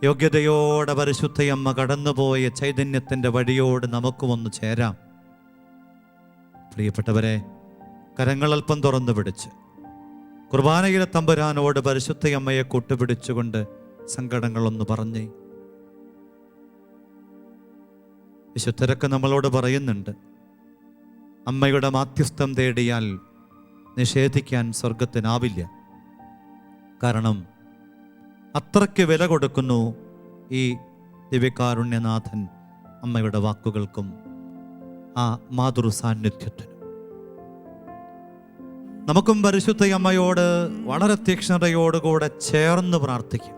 യോഗ്യതയോടെ പരിശുദ്ധയമ്മ കടന്നുപോയ ചൈതന്യത്തിൻ്റെ വഴിയോട് നമുക്കും ഒന്ന് ചേരാം. പ്രിയപ്പെട്ടവരെ, കരങ്ങളൽപ്പം തുറന്നു പിടിച്ച് കുർബാനയിലെ തമ്പുരാനോട് പരിശുദ്ധയമ്മയെ കൂട്ടുപിടിച്ചുകൊണ്ട് സങ്കടങ്ങളൊന്ന് പറഞ്ഞേ. വിശുദ്ധരൊക്കെ നമ്മളോട് പറയുന്നുണ്ട്, അമ്മയുടെ മാധ്യസ്ഥം തേടിയാൽ നിഷേധിക്കാൻ സ്വർഗത്തിനാവില്ല. കാരണം അത്രയ്ക്ക് വില കൊടുക്കുന്നു ഈ ദിവ്യകാരുണ്യനാഥൻ അമ്മയുടെ വാക്കുകൾക്കും ആ മാതൃ സാന്നിധ്യത്തിനും. നമുക്കും പരിശുദ്ധയമ്മയോട് വളരെ തീക്ഷ്ണതയോടുകൂടെ ചേർന്ന് പ്രാർത്ഥിക്കും.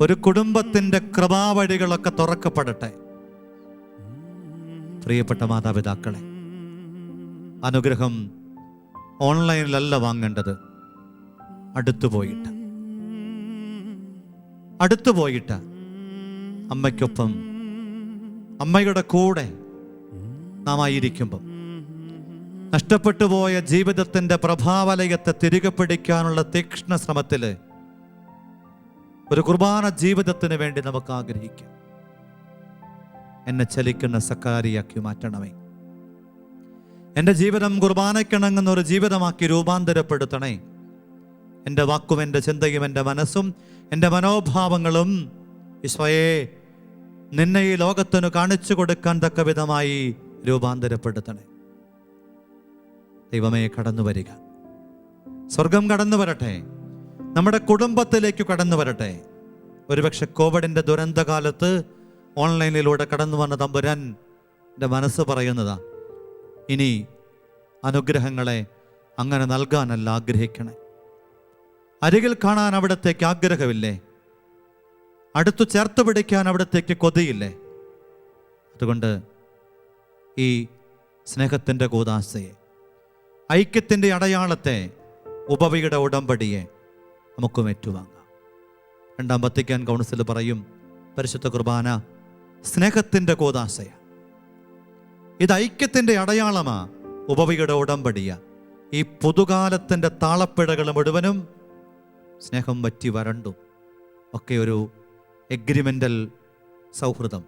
ഒരു കുടുംബത്തിൻ്റെ കൃപാവഴികളൊക്കെ തുറക്കപ്പെടട്ടെ. പ്രിയപ്പെട്ട മാതാപിതാക്കളെ, അനുഗ്രഹം ഓൺലൈനിലല്ല വാങ്ങേണ്ടത്, അടുത്തു പോയിട്ട് അമ്മയ്ക്കൊപ്പം അമ്മയുടെ കൂടെ നാം ആയിരിക്കുമ്പം നഷ്ടപ്പെട്ടു പോയ ജീവിതത്തിൻ്റെ പ്രഭാവലയത്തെ തിരികെ പിടിക്കാനുള്ള തീക്ഷ്ണ ശ്രമത്തിൽ ഒരു കുർബാന ജീവിതത്തിന് വേണ്ടി നമുക്ക് ആഗ്രഹിക്കാം. എന്നെ ചലിക്കുന്ന സക്കാരിയാക്കി മാറ്റണമേ. എൻ്റെ ജീവിതം കുർബാനയ്ക്കിണങ്ങുന്ന ഒരു ജീവിതമാക്കി രൂപാന്തരപ്പെടുത്തണേ. എൻ്റെ വാക്കും എൻ്റെ ചിന്തയും എൻ്റെ മനസ്സും എൻ്റെ മനോഭാവങ്ങളും ഈശോയെ നിന്നെ ഈ ലോകത്തിന് കാണിച്ചു കൊടുക്കാൻ തക്ക വിധമായി രൂപാന്തരപ്പെടുത്തണേ. ദൈവമേ, കടന്നു വരിക. സ്വർഗം കടന്നു വരട്ടെ, നമ്മുടെ കുടുംബത്തിലേക്ക് കടന്നു വരട്ടെ. ഒരുപക്ഷെ കോവിഡിൻ്റെ ദുരന്തകാലത്ത് ഓൺലൈനിലൂടെ കടന്നു വന്ന തമ്പുരാൻ എൻ്റെ മനസ്സ് പറയുന്നതാ, ഇനി അനുഗ്രഹങ്ങളെ അങ്ങനെ നൽകാനല്ല ആഗ്രഹിക്കണേ. അരികിൽ കാണാൻ അവിടത്തേക്ക് ആഗ്രഹമില്ലേ? അടുത്തു ചേർത്ത് പിടിക്കാൻ അവിടത്തേക്ക് കൊതിയില്ലേ? അതുകൊണ്ട് ഈ സ്നേഹത്തിൻ്റെ കൂദാശയെ, ഐക്യത്തിൻ്റെ അടയാളത്തെ, ഉപവിയുടെ ഉടമ്പടിയെ നമുക്കും ഏറ്റുവാങ്ങാം. രണ്ടാം വത്തിക്കാൻ കൗൺസിൽ പറയും, പരിശുദ്ധ കുർബാന സ്നേഹത്തിൻ്റെ കൂദാശയ, ഇത് ഐക്യത്തിൻ്റെ അടയാളമാ, ഉപവിയുടെ ഉടമ്പടിയ. ഈ പുതുകാലത്തിൻ്റെ താളപ്പിഴകൾ മുഴുവനും സ്നേഹം വറ്റി വരണ്ടു ഒക്കെ ഒരു എഗ്രിമെൻ്റൽ സൗഹൃദം,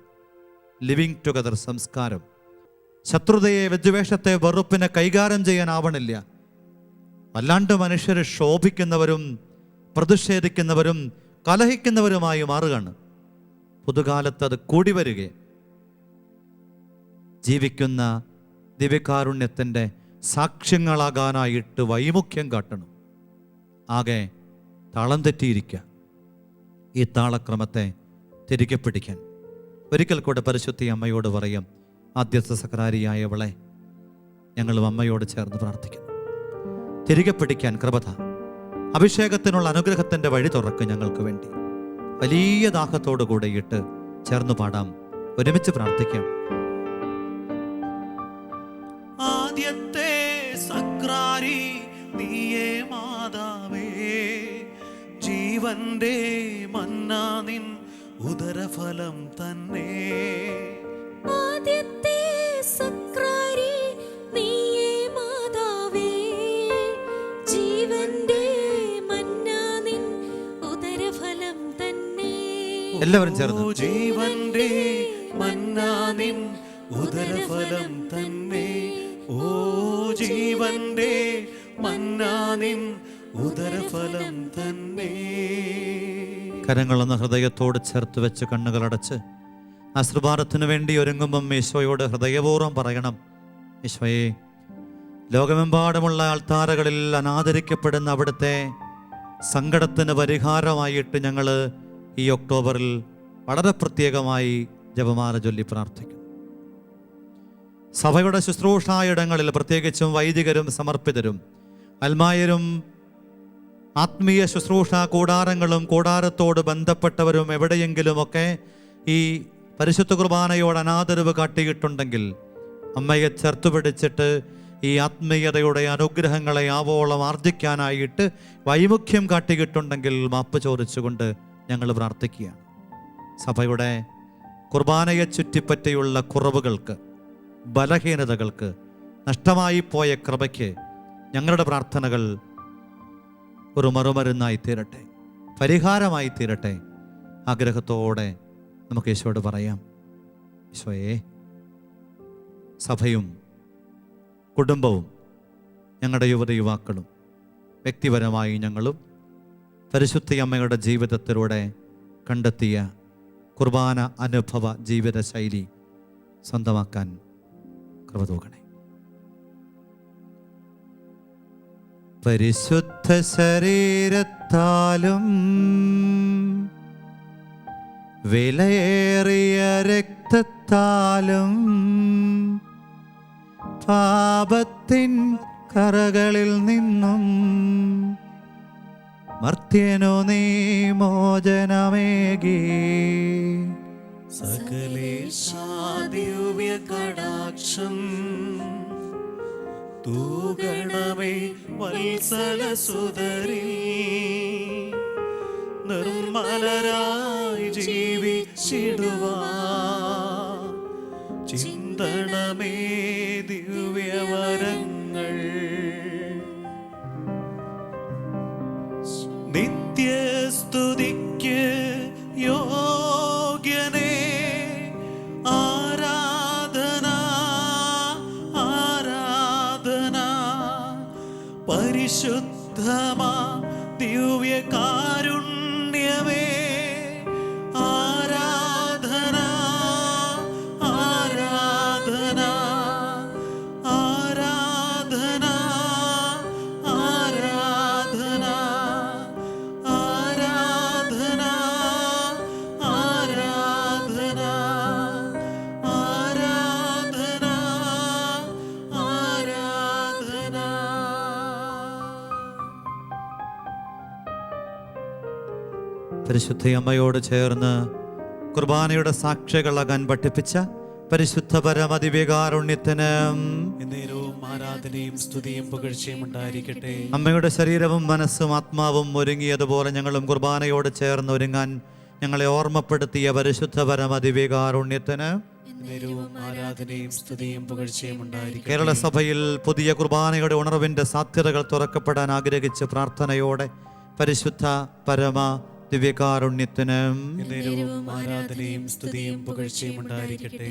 ലിവിങ് ടുഗദർ സംസ്കാരം. ശത്രുതയെ, വിദ്വേഷത്തെ, വെറുപ്പിനെ കൈകാര്യം ചെയ്യാനാവണില്ല. വല്ലാണ്ട് മനുഷ്യർ ശോഭിക്കുന്നവരും പ്രതിഷേധിക്കുന്നവരും കലഹിക്കുന്നവരുമായി മാറുകയാണ്. പുതുകാലത്ത് അത് കൂടി വരിക. ജീവിക്കുന്ന ദിവ്യകാരുണ്യത്തിൻ്റെ സാക്ഷ്യങ്ങളാകാനായിട്ട് വൈമുഖ്യം കാട്ടണം. ആകെ താളം തെറ്റിയിരിക്കുക. ഈ താളക്രമത്തെ തിരികെ പിടിക്കാൻ ഒരിക്കൽ കൂടെ പരിശുദ്ധി അമ്മയോട് പറയാം, ആദ്യത്തെ സക്രാരിയായവളെ, ഞങ്ങളും അമ്മയോട് ചേർന്ന് പ്രാർത്ഥിക്കുന്നു. തിരികെ പിടിക്കാൻ കൃപത, അഭിഷേകത്തിനുള്ള അനുഗ്രഹത്തിൻ്റെ വഴി തുറക്കും ഞങ്ങൾക്ക് വേണ്ടി. വലിയ ദാഹത്തോടു കൂടെ ഇട്ട് ചേർന്ന് പാടാം, ഒരുമിച്ച് പ്രാർത്ഥിക്കാം. ആദ്യത്തെ സക്രാരി നീയേ മാതാവേ, ജീവന്റെ മന്നാ നിൻ ഉദരഫലം തന്നെ. ആദ്യത്തെ സക്രാരി നീയേ മാതാവേ, ജീവന്റെ മന്നാ നിൻ ഉദരഫലം തന്നെ. എല്ലാവരും ചേർന്ന്. ജീവന്റെ മന്നാ നിൻ ഉദരഫലം തന്നെ. ഓ ജീവന്റെ മന്നാ നിൻ ഉദരഫലം തന്നെ. കരങ്ങളൊന്ന് ഹൃദയത്തോട് ചേർത്ത് വെച്ച് കണ്ണുകളടച്ച് അശ്രുഭാരത്തിനു വേണ്ടി ഒരുങ്ങുമ്പം ഈശോയോട് ഹൃദയപൂർവ്വം പറയണം, ഈശോയെ, ലോകമെമ്പാടുമുള്ള ആൾത്താരകളിൽ അനാദരിക്കപ്പെടുന്ന അവിടുത്തെ സങ്കടത്തിന് പരിഹാരമായിട്ട് ഞങ്ങൾ ഈ ഒക്ടോബറിൽ വളരെ പ്രത്യേകമായി ജപമാല ചൊല്ലി പ്രാർത്ഥിക്കും. സഭയുടെ ശുശ്രൂഷായിടങ്ങളിൽ പ്രത്യേകിച്ചും വൈദികരും സമർപ്പിതരും അൽമായരും ആത്മീയ ശുശ്രൂഷ കൂടാരങ്ങളും കൂടാരത്തോട് ബന്ധപ്പെട്ടവരും എവിടെയെങ്കിലുമൊക്കെ ഈ പരിശുദ്ധ കുർബാനയോട് അനാദരവ് കാട്ടിയിട്ടുണ്ടെങ്കിൽ അമ്മയെ ചേർത്ത് പിടിച്ചിട്ട് ഈ ആത്മീയതയുടെ അനുഗ്രഹങ്ങളെ ആവോളം ആർജിക്കാനായിട്ട് വൈമുഖ്യം കാട്ടിയിട്ടുണ്ടെങ്കിൽ മാപ്പ് ചോദിച്ചുകൊണ്ട് ഞങ്ങൾ പ്രാർത്ഥിക്കുകയാണ്. സഭയുടെ കുർബാനയെ ചുറ്റിപ്പറ്റിയുള്ള കുറവുകൾക്ക്, ബലഹീനതകൾക്ക്, നഷ്ടമായി പോയ കൃപയ്ക്ക് ഞങ്ങളുടെ പ്രാർത്ഥനകൾ ഒരു മറുമരുന്നായി തീരട്ടെ, പരിഹാരമായി തീരട്ടെ. ആഗ്രഹത്തോടെ നമുക്ക് ഈശോയോട് പറയാം, ഈശോയെ, സഭയും കുടുംബവും ഞങ്ങളുടെ യുവതിയുവാക്കളും വ്യക്തിപരമായി ഞങ്ങളും പരിശുദ്ധ അമ്മയുടെ ജീവിതത്തിലൂടെ കണ്ടെത്തിയ കുർബാന അനുഭവ ജീവിത ശൈലി സ്വന്തമാക്കാൻ കൃപ തൂകണേ. പരിശുദ്ധ ശരീരത്താലും വിലയേറിയ രക്തത്താലും പാപത്തിൻ കറകളിൽ നിന്നും മർത്യനു നീ മോചനമേകി. സകലേശാ ദിവ്യ കടാക്ഷം തൂകണമേ വത്സലസുതരീ, നിർമ്മലരായി ജീവിച്ചിടുവാൻ ചിന്തണമേ ദിവ്യവരങ്ങൾ. നിത്യസ്തുതിക്ക് യോഗ്യനേ, ആരാധന ആരാധന പരിശുദ്ധമാ ദിവ്യകാരുണ്യമേ. ആരാധന ആരാധന ആരാധന ആരാധന ആരാധന ആരാധന ആരാധന ആരാധന. പരിശുദ്ധ അമ്മയോട് ചേർന്ന് കുർബാനയുടെ സാക്ഷികളാകാൻ പഠിപ്പിച്ച പരിശുദ്ധ പരമദിവ്യകാരുണ്യത്തിന് എന്നേരവും ആരാധനയും സ്തുതിയും പുകഴ്ചയും ഉണ്ടായിരിക്കട്ടെ. അമ്മയുടെ ശരീരവും മനസ്സും ആത്മാവും ഒരുങ്ങിയതുപോലെ ഞങ്ങളും കുർബാനയോട് ചേർന്ന് ഒരുങ്ങാൻ ഞങ്ങളെ ഓർമ്മപ്പെടുത്തിയ പരിശുദ്ധ പരമദിവ്യകാരുണ്യത്തിന് എന്നേരവും ആരാധനയും സ്തുതിയും പുകഴ്ചയും ഉണ്ടായിരിക്കട്ടെ. കേരള സഭയിൽ പുതിയ കുർബാനയുടെ ഉണർവിൻ്റെ സാധ്യതകൾ തുറക്കപ്പെടാൻ ആഗ്രഹിച്ച് പ്രാർത്ഥനയോടെ പരിശുദ്ധ പരമ ദിവ്യകാരുണ്യത്തിന് എന്നേരവും ആരാധനയും സ്തുതിയും പുകഴ്ചയും ഉണ്ടായിരിക്കട്ടെ.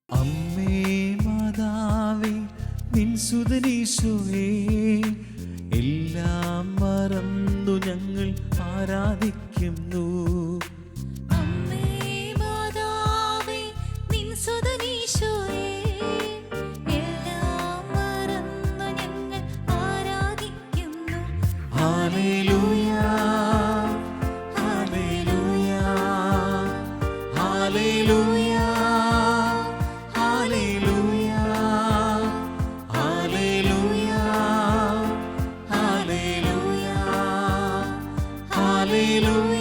അമ്മേ മാതാവേ നിൻ സുതനീശോയേ, എല്ലാം മറന്നു ഞങ്ങൾ ആരാധിക്കുന്നു. അമ്മേ മാതാവേ നിൻ സുതനീശോയേ, എല്ലാം മറന്നു ഞങ്ങൾ ആരാധിക്കുന്നു. Hallelujah hallelujah